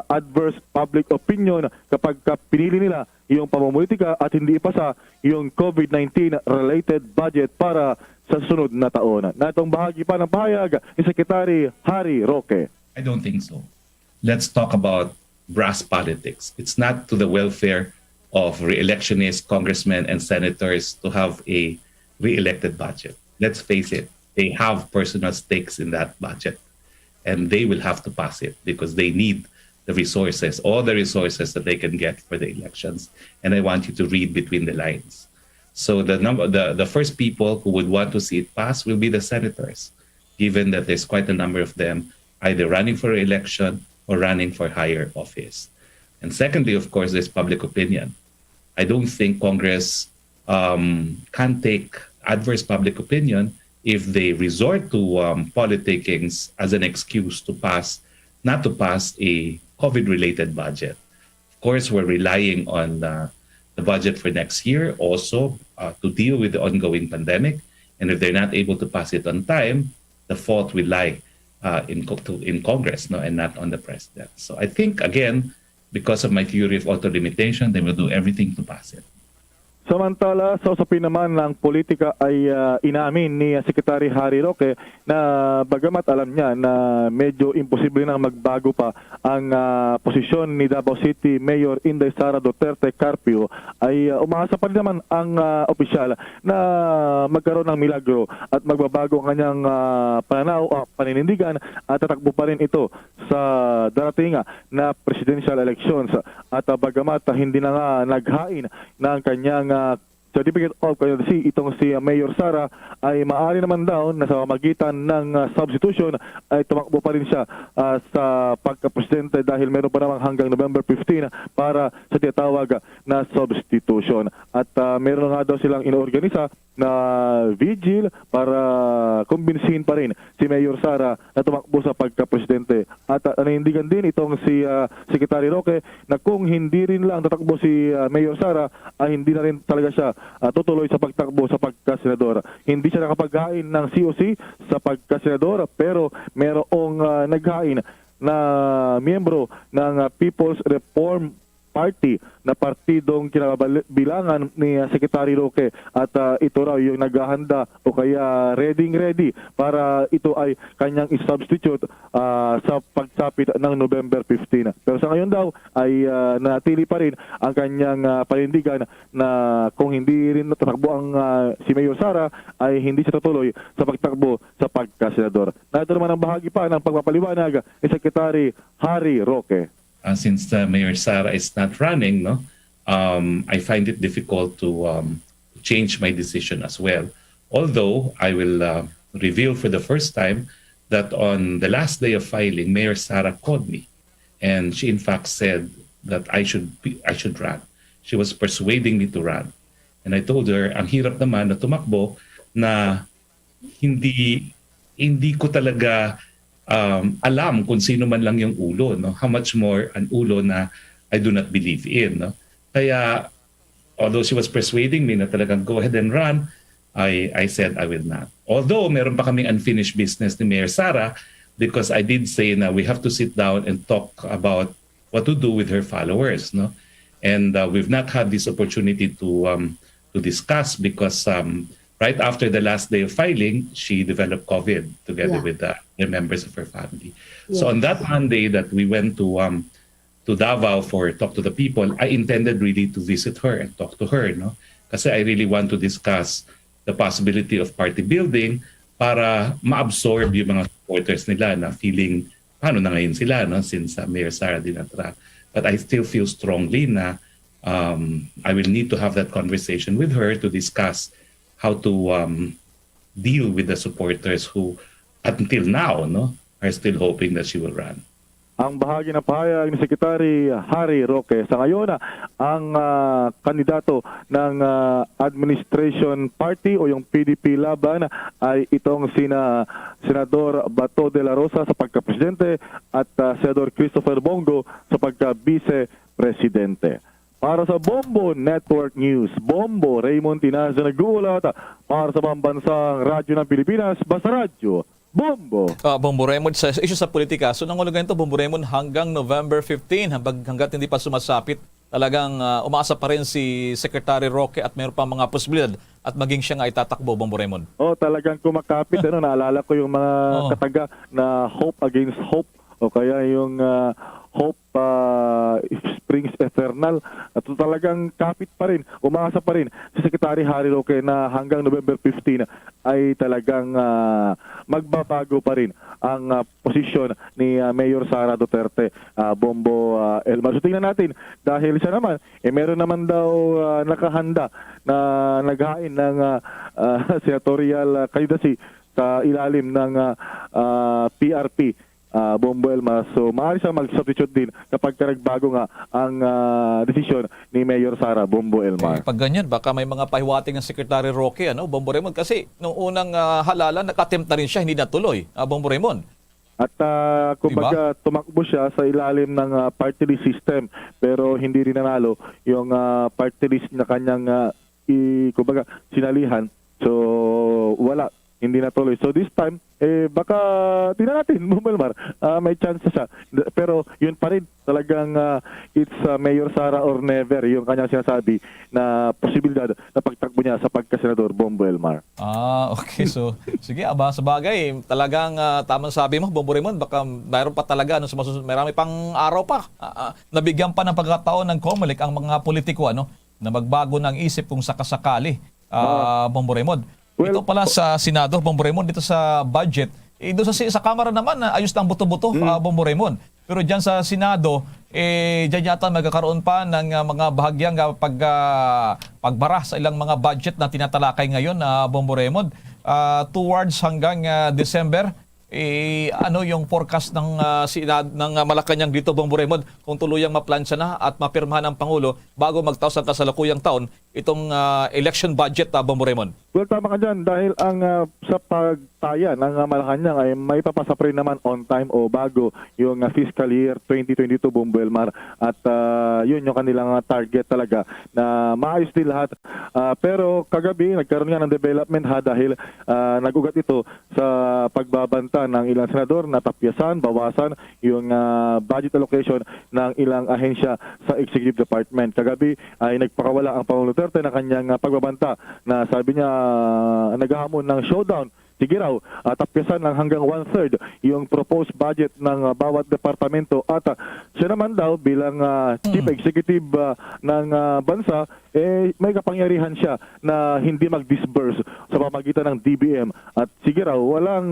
adverse public opinion kapag pinili nila yung pamumulitika at hindi ipasa yung COVID-19 related budget para sa sunod na taon. Na itong bahagi pa ng pahayag ni Secretary Harry Roque. I don't think so. Let's talk about brass politics. It's not to the welfare of re-electionists, congressmen, and senators to have a re-elected budget. Let's face it, they have personal stakes in that budget. And they will have to pass it because they need the resources, all the resources that they can get for the elections. And I want you to read between the lines. So the first people who would want to see it pass will be the senators, given that there's quite a number of them either running for election or running for higher office. And secondly, of course, there's public opinion. I don't think Congress can take adverse public opinion if they resort to politicking as an excuse to not to pass a COVID-related budget. Of course, we're relying on the budget for next year also to deal with the ongoing pandemic. And if they're not able to pass it on time, the fault will lie in Congress, no, and not on the president. So I think again, because of my theory of auto limitation, they will do everything to pass it. Samantala, sa usapin naman ng politika ay inamin ni Secretary Harry Roque na bagamat alam niya na medyo imposible nang magbago pa ang posisyon ni Davao City Mayor Inday Sara Duterte Carpio, ay umaasa pa rin naman ang opisyal na magkaroon ng milagro at magbabago ang kanyang pananaw, paninindigan at tatakbo pa rin ito sa darating na presidential elections. At bagamat hindi na nga naghain ng kanyang certificate of candidacy itong si Mayor Sara, ay maaari naman daw na sa magitan ng substitution ay tumakbo pa rin siya sa pagka-presidente dahil meron pa naman hanggang November 15 para sa tinatawag na substitution. At meron nga daw silang inorganisa na vigil para kumbinsihin pa rin si Mayor Sara na tumakbo sa pagka-presidente. At nanindigan din itong si Secretary Roque na kung hindi rin lang tatakbo si Mayor Sara, ay hindi na rin talaga siya tutuloy sa pagtakbo sa pagka-senador. Hindi siya nakapaghain ng COC sa pagka-senador, pero merong naghain na miyembro ng People's Reform Party na partidong kinabilangan ni Secretary Roque, at ito raw yung naghahanda o kaya ready para ito ay kanyang i-substitute sa pagsapit ng November 15. Pero sa ngayon daw ay natili pa rin ang kanyang panindigan na kung hindi rin tatakbo ang si Mayor Sara, ay hindi siya tutuloy sa pagtakbo sa pagkasenador. Narito naman ang bahagi pa ng pagpapaliwanag ni Secretary Harry Roque. Since Mayor Sara is not running, no, I find it difficult to change my decision as well. Although I will reveal for the first time that on the last day of filing, Mayor Sara called me, and she in fact said that I should run. She was persuading me to run, and I told her, ang hirap naman na tumakbo na hindi ko talaga alam kung sino man lang yung ulo, no? How much more an ulo na I do not believe in, no? Kaya although she was persuading me na talagang go ahead and run, I said I will not. Although meron pa kaming unfinished business ni Mayor Sara, because I did say na we have to sit down and talk about what to do with her followers, no? And we've not had this opportunity to discuss because right after the last day of filing, she developed COVID together with the members of her family. So on that Monday that we went to Davao for Talk to the People, I intended really to visit her and talk to her, no? Kasi I really want to discuss the possibility of party building para ma-absorb yung mga supporters nila na feeling, paano na ngayon sila, no? Since Mayor Sara din natra. But I still feel strongly na I will need to have that conversation with her to discuss how to deal with the supporters who, until now, no, are still hoping that she will run. Ang bahagi ng pahayag ni Secretary Harry Roque. Sa ngayon, ang kandidato ng Administration Party o yung PDP laban ay itong Senador Bato de la Rosa sa pagka-presidente at Senador Christopher Bongo sa pagka-vice-presidente. Para sa Bombo Network News, Bombo Raymond Tinaza nag-uulat para sa pambansang radyo ng Pilipinas, Basta Radyo, Bombo. Bombo Raymond, sa issue sa politika, so nangulugan ito, Bombo Raymond, hanggang November 15, hanggat hindi pa sumasapit, talagang umaasa pa rin si Secretary Roque at mayroon pa mga posibilidad at maging siya nga itatakbo, Bombo Raymond. Talagang kumakapit. Naalala ko yung mga kataga na Hope Against Hope o kaya yung Hope Springs Eternal, at talagang kapit pa rin, umaasa pa rin si Secretary Harry Roque na hanggang November 15 ay talagang magbabago pa rin ang posisyon ni Mayor Sara Duterte, Bombo Elmar. So tingnan natin, dahil siya naman meron naman daw nakahanda na naghain ng senatorial candidacy sa ilalim ng PRP, Bombo Elmar. So maaari siya mag-substitute din kapag nagbago nga ang desisyon ni Mayor Sara, Bombo Elmar. Pag ganyan, baka may mga pahiwating ng Secretary Roque, Bombo Raymond, kasi nung unang halalan, nag-attempt na rin siya, hindi natuloy, Bombo Raymond. At kumbaga tumakbo siya sa ilalim ng party list system, pero hindi rin nanalo yung party list na kanyang kumbaga sinalihan. So wala hindi natuloy. So this time, baka tingnan natin, Bomboy Mar, may chance siya. Pero yun pa rin, talagang it's Mayor Sara or never, yung kanyang sinasabi na posibilidad na pagtakbo niya sa pagkasenador, Bomboy Mar. Okay. So, sige, sa bagay, talagang tamang sabi mo, Bombo Raymond, baka mayroon pa talaga, marami pang araw pa. Nabigyan pa ng pagkataon ng COMELEC ang mga politiko, na magbago ng isip kung sakasakali, Bombo Raymond. Ito pala sa Senado, Bombo Raymond, dito sa budget, doon sa Kamara naman, ayos lang buto-buto, Bombo Raymond. Pero dyan sa Senado, dyan yata magkakaroon pa ng mga bahagyang pagbara sa ilang mga budget na tinatalakay ngayon, Bombo Raymond. Towards hanggang December, ano yung forecast ng Malacanang dito, Bombo Raymond, kung tuluyang maplansya na at mapirmahan ng Pangulo bago magtaos ang kasalukuyang taon itong election budget, Bombo Raymond? Well, tama ka dyan dahil ang sa pagtaya ng Malacanang ay may papasa rin naman on time o bago yung fiscal year 2022, Bomboy Mar. At yun yung kanilang target talaga na maayos din lahat. Pero kagabi nagkaroon nga ng development dahil nagugat ito sa pagbabanta ng ilang senador na tapyasan, bawasan yung budget allocation ng ilang ahensya sa Executive Department. Kagabi ay nagpakawala ang Pangulo Duterte na kanyang pagbabanta na sabi niya naghahamon ng showdown. Sige raw, tapyasan ng hanggang 1/3 yung proposed budget ng bawat departamento at siya naman daw bilang chief executive ng bansa, may kapangyarihan siya na hindi mag-disburse sa pamagitan ng DBM. At sige raw, walang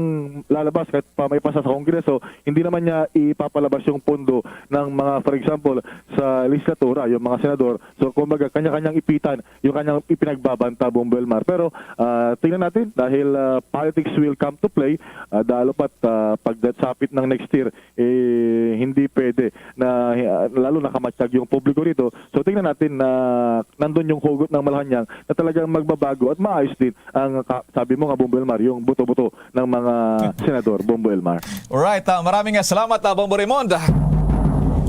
lalabas kahit pa may pasa sa Kongreso, hindi naman niya ipapalabas yung pondo ng mga, for example, sa legislatura, yung mga senador. So kumbaga, kanya-kanyang ipitan yung kanyang ipinagbabanta, Bomboy Mar. Pero tingnan natin dahil politics will come to play, dahil pagdatsapit ng next year, hindi pwede na lalo nakamatsyag yung publiko rito. So tingnan natin na nandun yung hugot ng Malacanang na talagang magbabago at maayos din ang sabi mo nga, Bomboy Mar, yung buto-buto ng mga senador, Bomboy Mar. Alright, maraming salamat, Bombo Raymond.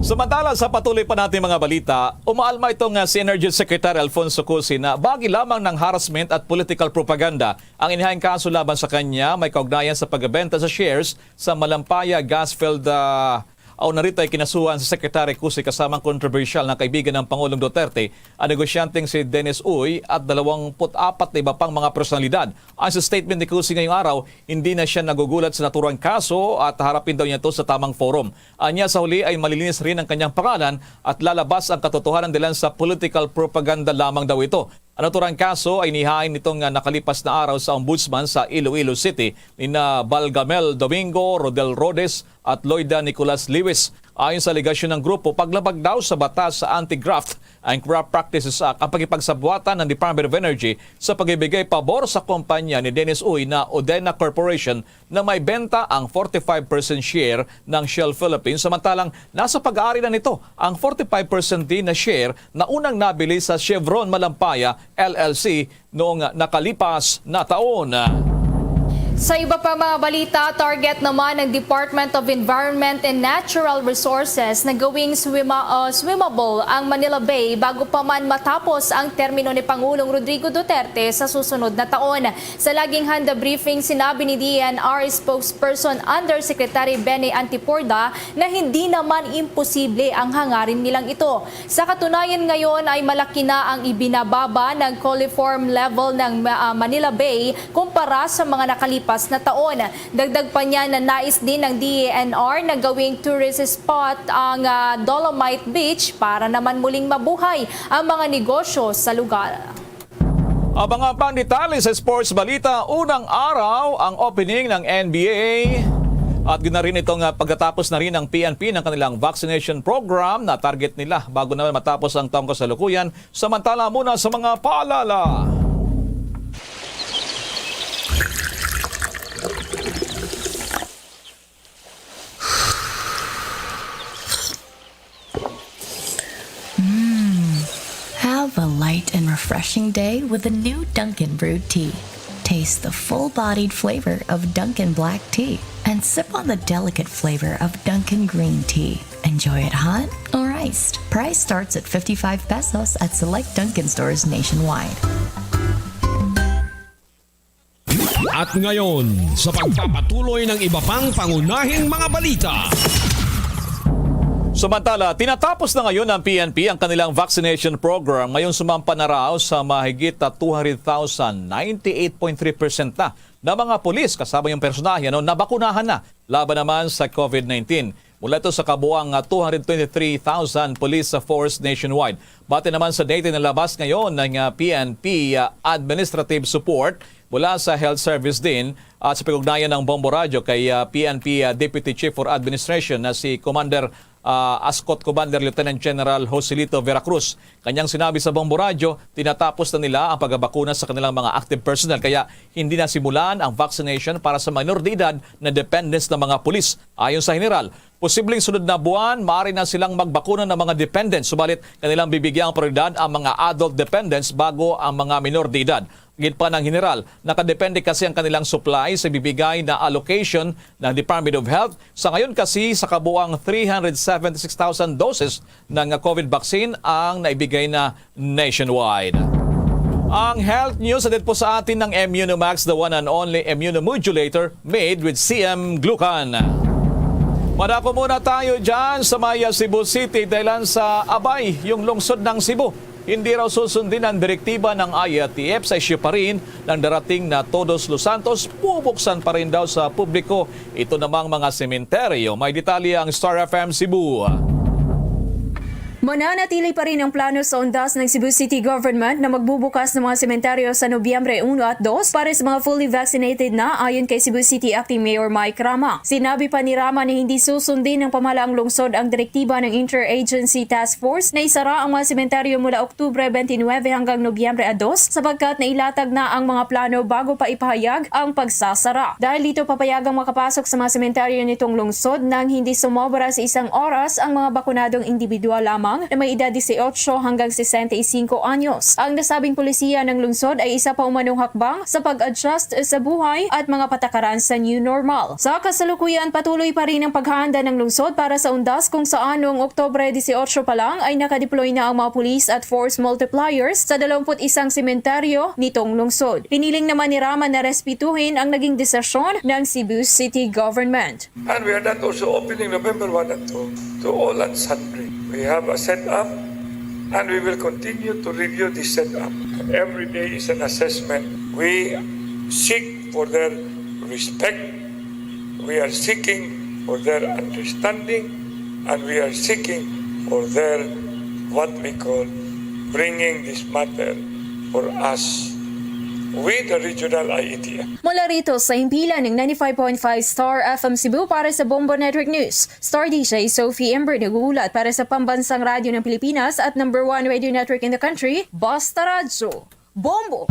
Samantala, sa patuloy pa natin mga balita, umaalma itong si Energy Secretary Alfonso Cusi na bagi lamang ng harassment at political propaganda ang inihayang kaso laban sa kanya may kaugnayan sa pagbebenta sa shares sa Malampaya Gasfield. Narito ay kinasuhan si Secretary Cusi kasamang controversial na kaibigan ng Pangulong Duterte, ang negosyanteng si Dennis Uy at 24 na iba pang mga personalidad. Ang sa statement ni Cusi ngayong araw, hindi na siya nagugulat sa naturang kaso at harapin daw niya ito sa tamang forum. Anya sa huli ay malilinis rin ang kanyang pangalan at lalabas ang katotohanan dilan sa political propaganda lamang daw ito. Ang naturang kaso ay nihain nitong nakalipas na araw sa Ombudsman sa Iloilo City ni Balgamel Domingo, Rodel Rodes at Loida Nicolas Lewis. Ayon sa aligasyon ng grupo, paglabag daw sa batas sa Anti-Graft and Corrupt Practices Act ang pakipagsabwatan ng Department of Energy sa pagbibigay pabor sa kumpanya ni Dennis Uy na Odena Corporation na may benta ang 45% share ng Shell Philippines, samantalang nasa pag-aari na nito ang 45% din na share na unang nabili sa Chevron Malampaya LLC noong nakalipas na taon. Sa iba pa mga balita, target naman ng Department of Environment and Natural Resources na gawing swimmable ang Manila Bay bago pa man matapos ang termino ni Pangulong Rodrigo Duterte sa susunod na taon. Sa laging handa briefing, sinabi ni DENR spokesperson Undersecretary Benny Antiporda na hindi naman imposible ang hangarin nilang ito. Sa katunayan ngayon ay malaki na ang ibinababa ng coliform level ng Manila Bay kumpara sa mga nakalipas na taon. Dagdag pa niya na nais din ng DENR na gawing tourist spot ang Dolomite Beach para naman muling mabuhay ang mga negosyo sa lugar. Abangan pang detalye sa sports balita, unang araw ang opening ng NBA at ginarin itong pagkatapos na rin ng PNP ng kanilang vaccination program na target nila bago naman matapos ang taong kasalukuyan. Samantala muna sa mga paalala. Have a light and refreshing day with a new Dunkin' Brewed Tea. Taste the full-bodied flavor of Dunkin' Black Tea and sip on the delicate flavor of Dunkin' Green Tea. Enjoy it hot or iced. Price starts at 55 pesos at select Dunkin' stores nationwide. At ngayon, sa pagpapatuloy ng iba pang pangunahing mga balita. Samantala, tinatapos na ngayon ng PNP ang kanilang vaccination program. Ngayon sumampa na raw sa mahigit 200,000, 98.3% na mga pulis kasama yung personahya nabakunahan na laban naman sa COVID-19. Mula ito sa kabuang 223,000 police force nationwide. Bate naman sa data na labas ngayon ng PNP administrative support mula sa Health Service din at sa pag-ugnayan ng Bombo Radio kay PNP Deputy Chief for Administration na si Commander Ascot Commander Lieutenant General Joselito Veracruz. Kanyang sinabi sa Bombo Radio, tinatapos na nila ang pagbabakuna sa kanilang mga active personnel kaya hindi na simulan ang vaccination para sa minor de edad na dependents ng mga pulis. Ayon sa General, posibleng sunod na buwan, maaari na silang magbakuna ng mga dependents, subalit kanilang bibigyang prioridad ang mga adult dependents bago ang mga minor de edad. Gid pa ng General, nakadepende kasi ang kanilang supply sa bibigay na allocation ng Department of Health. Sa ngayon kasi sa kabuang 376,000 doses ng COVID vaccine ang naibigay na nationwide. Ang health news atin po sa atin ng Immunomax, the one and only immunomodulator made with CM Glucan. Madako muna tayo dyan sa Maya, Cebu City dahil sa abay yung lungsod ng Cebu. Hindi raw susundin ang direktiba ng IATF sa isyu pa rin ng darating na Todos Los Santos. Bubuksan pa rin daw sa publiko ito namang mga sementeryo. May detalye ang Star FM Cebu. Mananatili pa rin ang plano sa undas ng Cebu City Government na magbubukas ng mga sementeryo sa Nobyembre 1 at 2 para sa mga fully vaccinated na ayon kay Cebu City Acting Mayor Mike Rama. Sinabi pa ni Rama na hindi susundin ng pamahalaang lungsod ang direktiba ng Interagency Task Force na isara ang mga sementeryo mula Oktubre 29 hanggang Nobyembre 2 sapagkat nailatag na ang mga plano bago pa ipahayag ang pagsasara. Dahil dito papayagang makapasok sa mga sementeryo nitong lungsod nang hindi sumobra sa isang oras ang mga bakunadong individual lamang na may edad 18 hanggang 65 anyos. Ang nasabing polisiya ng lungsod ay isa pa umanong hakbang sa pag-adjust sa buhay at mga patakaran sa new normal. Sa kasalukuyan, patuloy pa rin ang paghahanda ng lungsod para sa undas kung saan noong Oktubre 18 pa lang ay nakadeploy na ang mga police at force multipliers sa 21 sementeryo nitong lungsod. Piniling naman ni Rama na respetuhin ang naging desisyon ng Cebu City Government. And we are not also opening November 1 and 2 to all and sundry. We have a setup and we will continue to review this setup. Every day is an assessment. We seek for their respect, we are seeking for their understanding, and we are seeking for their, what we call, bringing this matter for us with the regional IETF. Mula rito sa himpilan ng 95.5 Star FM Cebu para sa Bombo Network News, Star DJ Sophie Ember naguulat para sa Pambansang Radyo ng Pilipinas at #1 radio network in the country, Basta Radyo. Bombo!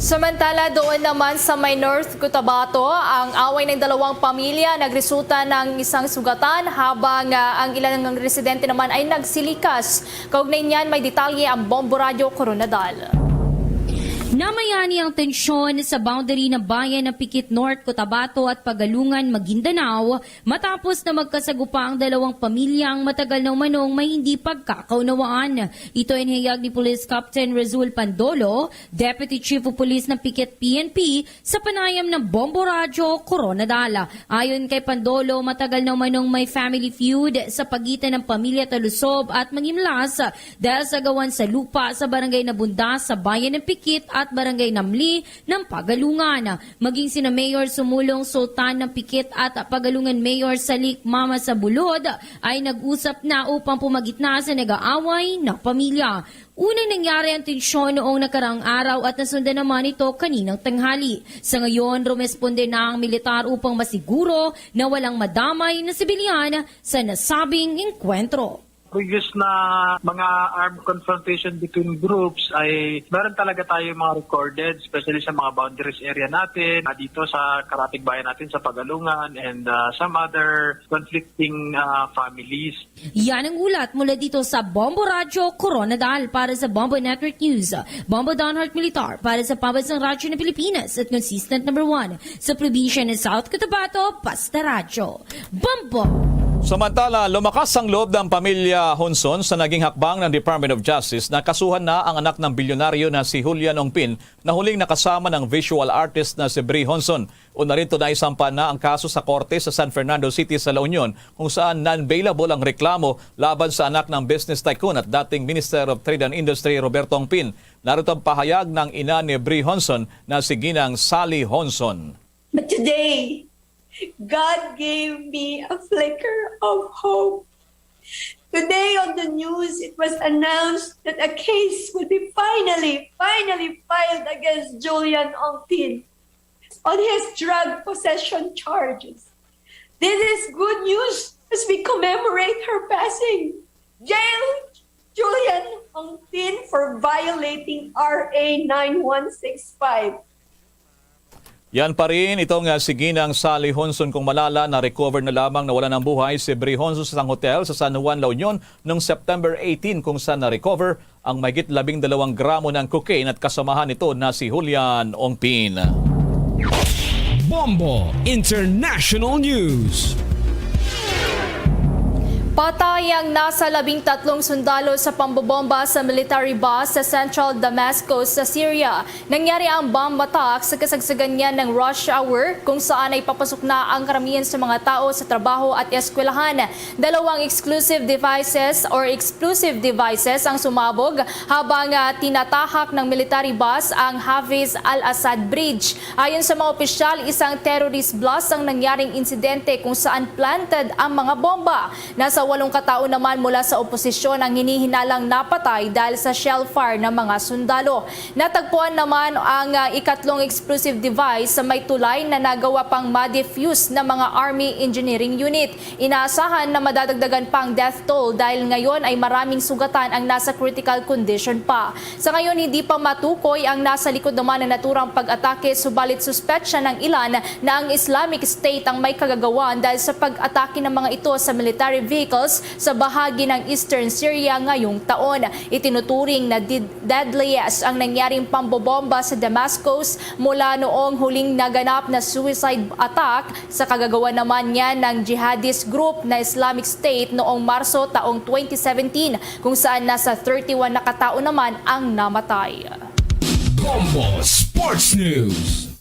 Samantala doon naman sa may North Cotabato, ang away ng dalawang pamilya nagresulta ng isang sugatan habang ang ilan ng residente naman ay nagsilikas. Kaugnay niyan may detalye ang Bombo Radio Coronadal. Namayani ang tensyon sa boundary ng bayan ng Pikit North, Cotabato at Pagalungan, Maguindanao matapos na magkasagupa ang dalawang pamilyang matagal na umanong may hindi pagkakaunawaan. Ito ay nihayag ni Police Captain Razul Pandolo, Deputy Chief of Police ng Pikit PNP sa panayam ng Bombo Radio Coronadal. Ayon kay Pandolo, matagal na umanong may family feud sa pagitan ng pamilya Talusob at Mangimlas dahil sa gawan sa lupa sa barangay Nabunda sa bayan ng Pikit at Barangay Namli ng Pagalungan. Maging sina Mayor Sumulong Sultan ng Pikit at Pagalungan Mayor Salik Mama sa Bulod ay nag-usap na upang pumagitna sa nag-aaway na pamilya. Unang nangyari ang tensyon noong nakaraang araw at nasundan naman ito kaninang tanghali. Sa ngayon, rumesponde na ang militar upang masiguro na walang madamay na sibilyan sa nasabing enkwentro. Previous na mga armed confrontation between groups ay meron talaga tayo mga recorded, especially sa mga boundaries area natin, dito sa karatig bayan natin sa Pagalungan and some other conflicting families. Yan ang ulat mula dito sa Bombo Radio Coronadal para sa Bombo Network News. Bombo Donhart Militar para sa Pambansang Radyo ng Pilipinas at consistent #1 sa probinsya ng South Cotabato, Basta Radio. Bombo! Samantala, lumakas ang loob ng pamilya Honson sa naging hakbang ng Department of Justice na kasuhan na ang anak ng bilyonaryo na si Julian Ongpin na huling nakasama ng visual artist na si Bri Honson. Una rito na isampa na ang kaso sa korte sa San Fernando City sa La Union kung saan non-bailable ang reklamo laban sa anak ng business tycoon at dating Minister of Trade and Industry Roberto Ongpin. Narito ang pahayag ng ina ni Bri Honson na si Ginang Sally Honson. But today, God gave me a flicker of hope. Today on the news, it was announced that a case would be finally filed against Julian Ongpin on his drug possession charges. This is good news as we commemorate her passing. Jail Julian Ongpin for violating RA 9165. Yan pa rin itong si Ginang Sally Honson kung malala na recover na lamang na wala ng buhay si Bri Honson sa isang hotel sa San Juan, La Union noong September 18 kung saan na-recover ang mahigit 12 gramo ng cocaine at kasamahan nito na si Julian Ongpin. Bombo International News. Patay ang nasa 13 sundalo sa pambobomba sa military base sa Central Damascus sa Syria. Nangyari ang bomb attack sa kasagsagan niya ng rush hour kung saan ay papasok na ang karamihan sa mga tao sa trabaho at eskwelahan. Dalawang explosive devices ang sumabog habang tinatahak ng military base ang Hafiz al-Assad Bridge. Ayon sa mga opisyal, isang terrorist blast ang nangyaring insidente kung saan planted ang mga bomba. Nasa 8 katao naman mula sa oposisyon ang hinihinalang napatay dahil sa shell fire ng mga sundalo. Natagpuan naman ang ikatlong explosive device sa may tulay na nagawa pang ma-defuse ng mga Army Engineering Unit. Inaasahan na madadagdagan pang death toll dahil ngayon ay maraming sugatan ang nasa critical condition pa. Sa ngayon hindi pa matukoy ang nasa likod naman ng naturang pag-atake, subalit suspetsya ng ilan na ang Islamic State ang may kagagawan dahil sa pag-atake ng mga ito sa military vehicles sa bahagi ng Eastern Syria ngayong taon. Itinuturing na deadliest ang nangyaring pambobomba sa Damascus mula noong huling naganap na suicide attack sa kagagawa naman niya ng jihadist group na Islamic State noong Marso taong 2017 kung saan nasa 31 na katao naman ang namatay. Bombo Sports News.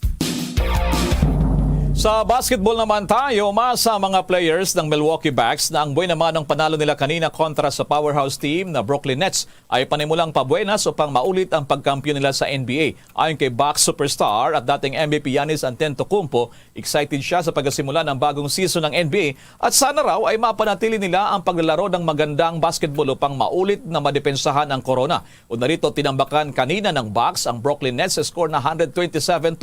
Sa basketball naman tayo, umasa mga players ng Milwaukee Bucks na ang buhay naman ng panalo nila kanina kontra sa powerhouse team na Brooklyn Nets ay panimulang pabuenas upang maulit ang pagkampiyon nila sa NBA. Ayon kay Bucks superstar at dating MVP Giannis Antetokounmpo, excited siya sa pagsimula ng bagong season ng NBA at sana raw ay mapanatili nila ang paglalaro ng magandang basketball upang maulit na madepensahan ang corona. O narito tinambakan kanina ng Bucks ang Brooklyn Nets sa score na 127-104.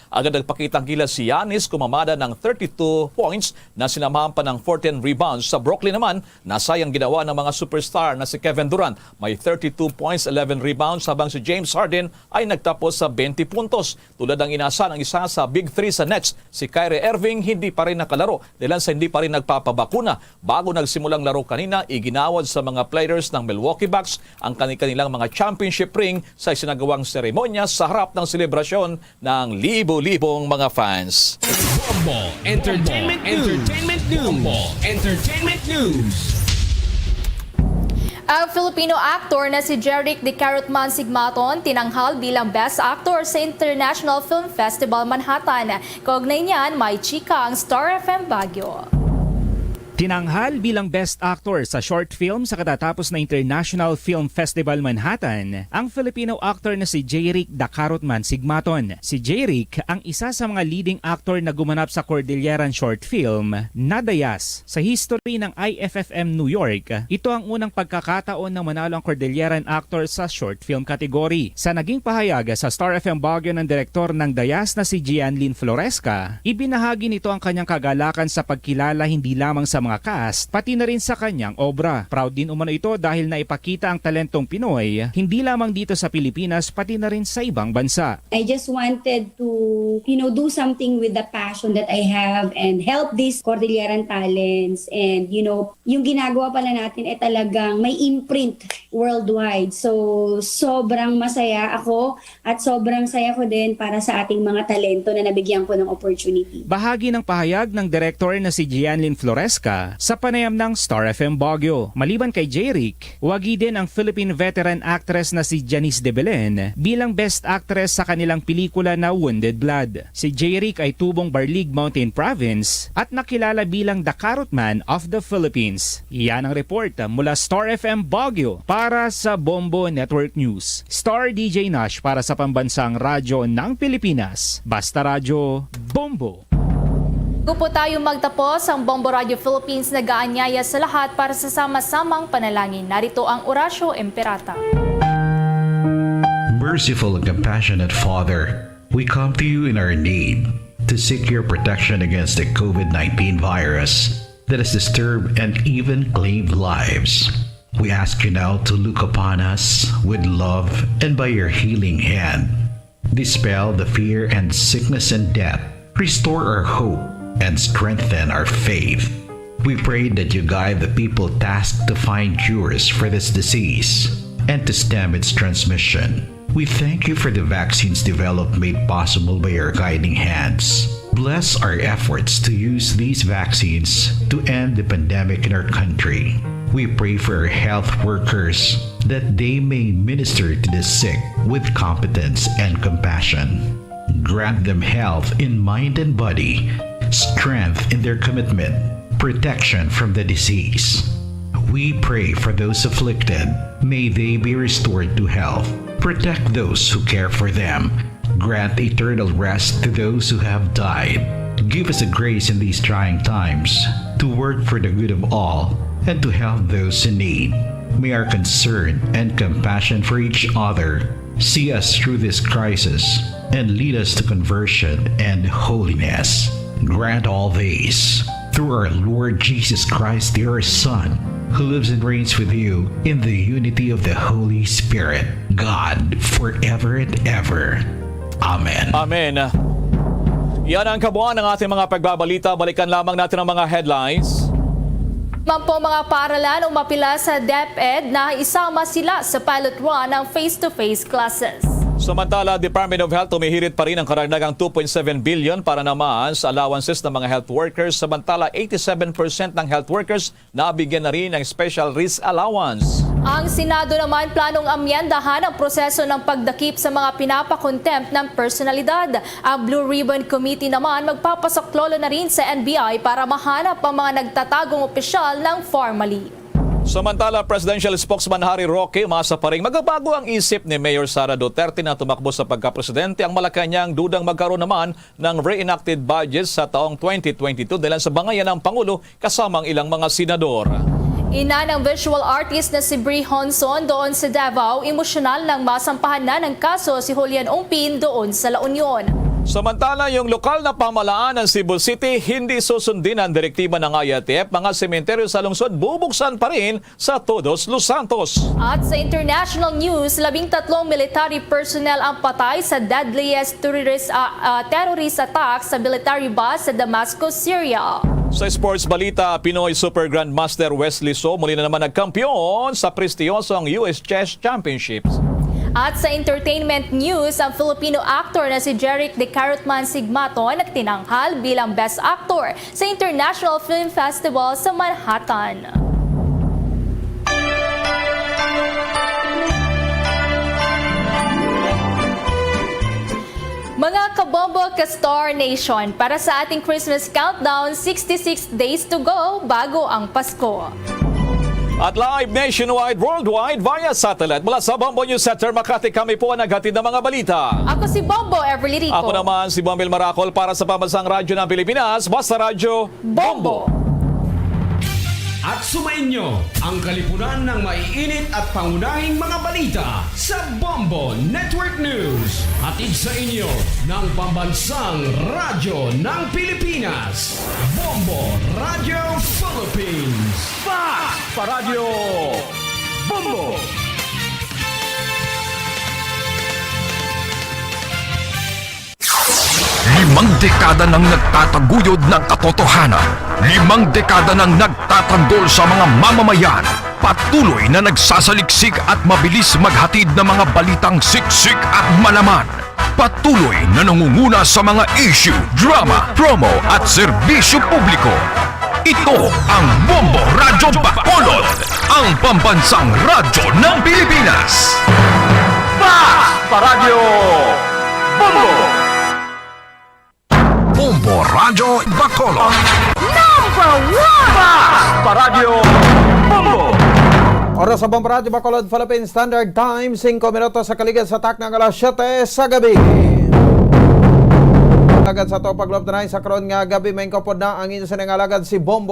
Agad nagpakitang gilas si Giannis kumamada ng 32 points na sinamahan pa ng 14 rebounds. Sa Brooklyn naman, nasayang ginawa ng mga superstar na si Kevin Durant. May 32 points, 11 rebounds habang si James Harden ay nagtapos sa 20 puntos. Tulad ng inasa ng isa sa Big 3 sa Nets, si Kyrie Irving hindi pa rin nakalaro dahil sa hindi pa rin nagpapabakuna. Bago nagsimulang laro kanina, iginawad sa mga players ng Milwaukee Bucks ang kanilang mga championship ring sa isinagawang seremonya sa harap ng selebrasyon ng libo-libong mga fans. Bombo Entertainment News. Ang Filipino actor na si Jeric De Carotman Sigmaton tinanghal bilang Best Actor sa International Film Festival Manhattan. Kaugnay niyan, may chika ang Star FM Baguio. Tinanghal bilang Best Actor sa short film sa katatapos na International Film Festival Manhattan, ang Filipino actor na si Jeric De Carotman Sigmaton. Si Jeric ang isa sa mga leading actor na gumanap sa Cordilleran short film na Dayas sa history ng IFFM New York. Ito ang unang pagkakataon na manalo ang Cordilleran actor sa short film category. Sa naging pahayag sa Star FM Baguio ng direktor ng Dayas na si Gianlyn Floresca, ibinahagi nito ang kanyang kagalakan sa pagkilala hindi lamang sa mga cast, pati na rin sa kanyang obra. Proud din umano ito dahil naipakita ang talentong Pinoy, hindi lamang dito sa Pilipinas, pati na rin sa ibang bansa. I just wanted to, do something with the passion that I have and help these Cordilleran talents. And, yung ginagawa pala natin ay talagang may imprint worldwide. So, sobrang masaya ako at sobrang saya ko din para sa ating mga talento na nabigyan ko ng opportunity. Bahagi ng pahayag ng director na si Gianlyn Floresca, balita sa panayam ng Star FM Baguio. Maliban kay J-Rick, wagi din ang Philippine veteran actress na si Janice de Belen bilang Best Actress sa kanilang pelikula na Wounded Blood. Si J-Rick ay tubong Barlig Mountain Province at nakilala bilang the Carrot Man of the Philippines. Iyan ang report mula Star FM Baguio para sa Bombo Network News. Star DJ Nash para sa pambansang radyo ng Pilipinas. Basta Radyo, Bombo! Bago po tayo magtapos, ang Bombo Radio Philippines nag-aanyaya sa lahat para sa sama-samang panalangin. Narito ang Orasio Imperata. Merciful and compassionate Father, we come to you in our need to seek your protection against the COVID-19 virus that has disturbed and even claimed lives. We ask you now to look upon us with love and by your healing hand. Dispel the fear and sickness and death. Restore our hope and strengthen our faith. We pray that you guide the people tasked to find cures for this disease and to stem its transmission. We thank you for the vaccines developed made possible by your guiding hands. Bless our efforts to use these vaccines to end the pandemic in our country. We pray for our health workers that they may minister to the sick with competence and compassion. Grant them health in mind and body, strength in their commitment, protection from the disease. We pray for those afflicted. May they be restored to health. Protect those who care for them. Grant eternal rest to those who have died. Give us a grace in these trying times to work for the good of all and to help those in need. May our concern and compassion for each other see us through this crisis and lead us to conversion and holiness. Grant all these through our Lord Jesus Christ, your Son, who lives and reigns with you in the unity of the Holy Spirit, God, forever and ever. Amen. Amen. Yan ang kabuuan ng ating mga pagbabalita. Balikan lamang natin ang mga headlines. Po mga paaralan umapila sa DepEd na isama sila sa pilot run ng face-to-face classes. Samantala, Department of Health tumihirit pa rin ang karagdagang 2.7 billion para naman sa allowances ng mga health workers. Samantala, 87% ng health workers nabigyan na rin ng special risk allowance. Ang Senado naman planong amyendahan ang proseso ng pagdakip sa mga pinapakontempt ng personalidad. Ang Blue Ribbon Committee naman magpapasaklolo na rin sa NBI para mahanap ang mga nagtatagong opisyal ng formally. Samantala, Presidential Spokesman Harry Roque umasa pa rin magbabago ang isip ni Mayor Sara Duterte na tumakbo sa pagkapresidente. Ang Malacanang dudang magkaroon naman ng reenacted budget sa taong 2022 dahil sa bangayan ng Pangulo kasamang ilang mga senador. Ina ng visual artist na si Brie Honson doon sa Davao, emosyonal nang masampahan na ng kaso si Julian Ongpin doon sa La Union. Samantala, yung lokal na pamahalaan ng Cebu City hindi susundin ang direktiba ng IATF. Mga sementeryo sa lungsod bubuksan pa rin sa Todos Los Santos. At sa international news, 13 military personnel ang patay sa deadliest terrorist attack sa military base sa Damascus, Syria. Sa sports balita, Pinoy Super Grandmaster Wesley So muli na naman nagkampiyon sa prestiyosong US Chess Championships. At sa entertainment news, ang Filipino actor na si Jeric De Carotman Sigmaton nagtinanghal bilang Best Actor sa International Film Festival sa Manhattan. Mga kabombo ka Star Nation, para sa ating Christmas countdown, 66 days to go bago ang Pasko. At live nationwide, worldwide, via satellite. Mula sa Bombo News Center, Makati, kami po ang naghatid ng mga balita. Ako si Bombo Everly Rico. Ako naman si Bombil Maracol para sa pambansang radyo ng Pilipinas. Basta Radyo, Bombo! At sumainyo ang kalipunan ng maiinit at pangunahing mga balita sa Bombo Network News. Hatid sa inyo ng pambansang radyo ng Pilipinas. Bombo Radio Philippines. Sa Radyo Bombo! Limang dekada nang nagtataguyod ng katotohanan. 5 dekada nang nagtatanggol sa mga mamamayan. Patuloy na nagsasaliksik at mabilis maghatid ng mga balitang siksik at malaman. Patuloy na nangunguna sa mga issue, drama, promo at serbisyo publiko. Ito ang Bombo Radyo Bacolod, ang pambansang radyo ng Pilipinas. Paradyo Bombo! Bombo Radyo Bacolod. Number 1! Paradyo Bombo! Oras sa Bombo Radyo Bacolod, Philippine Standard Time, 5 minutos sa kaligid sa tak ng alas 7 sa gabi. Agad sa to paglob na sa karon nga gabi, may kapod na ang inyo sa nangalagad si Bombo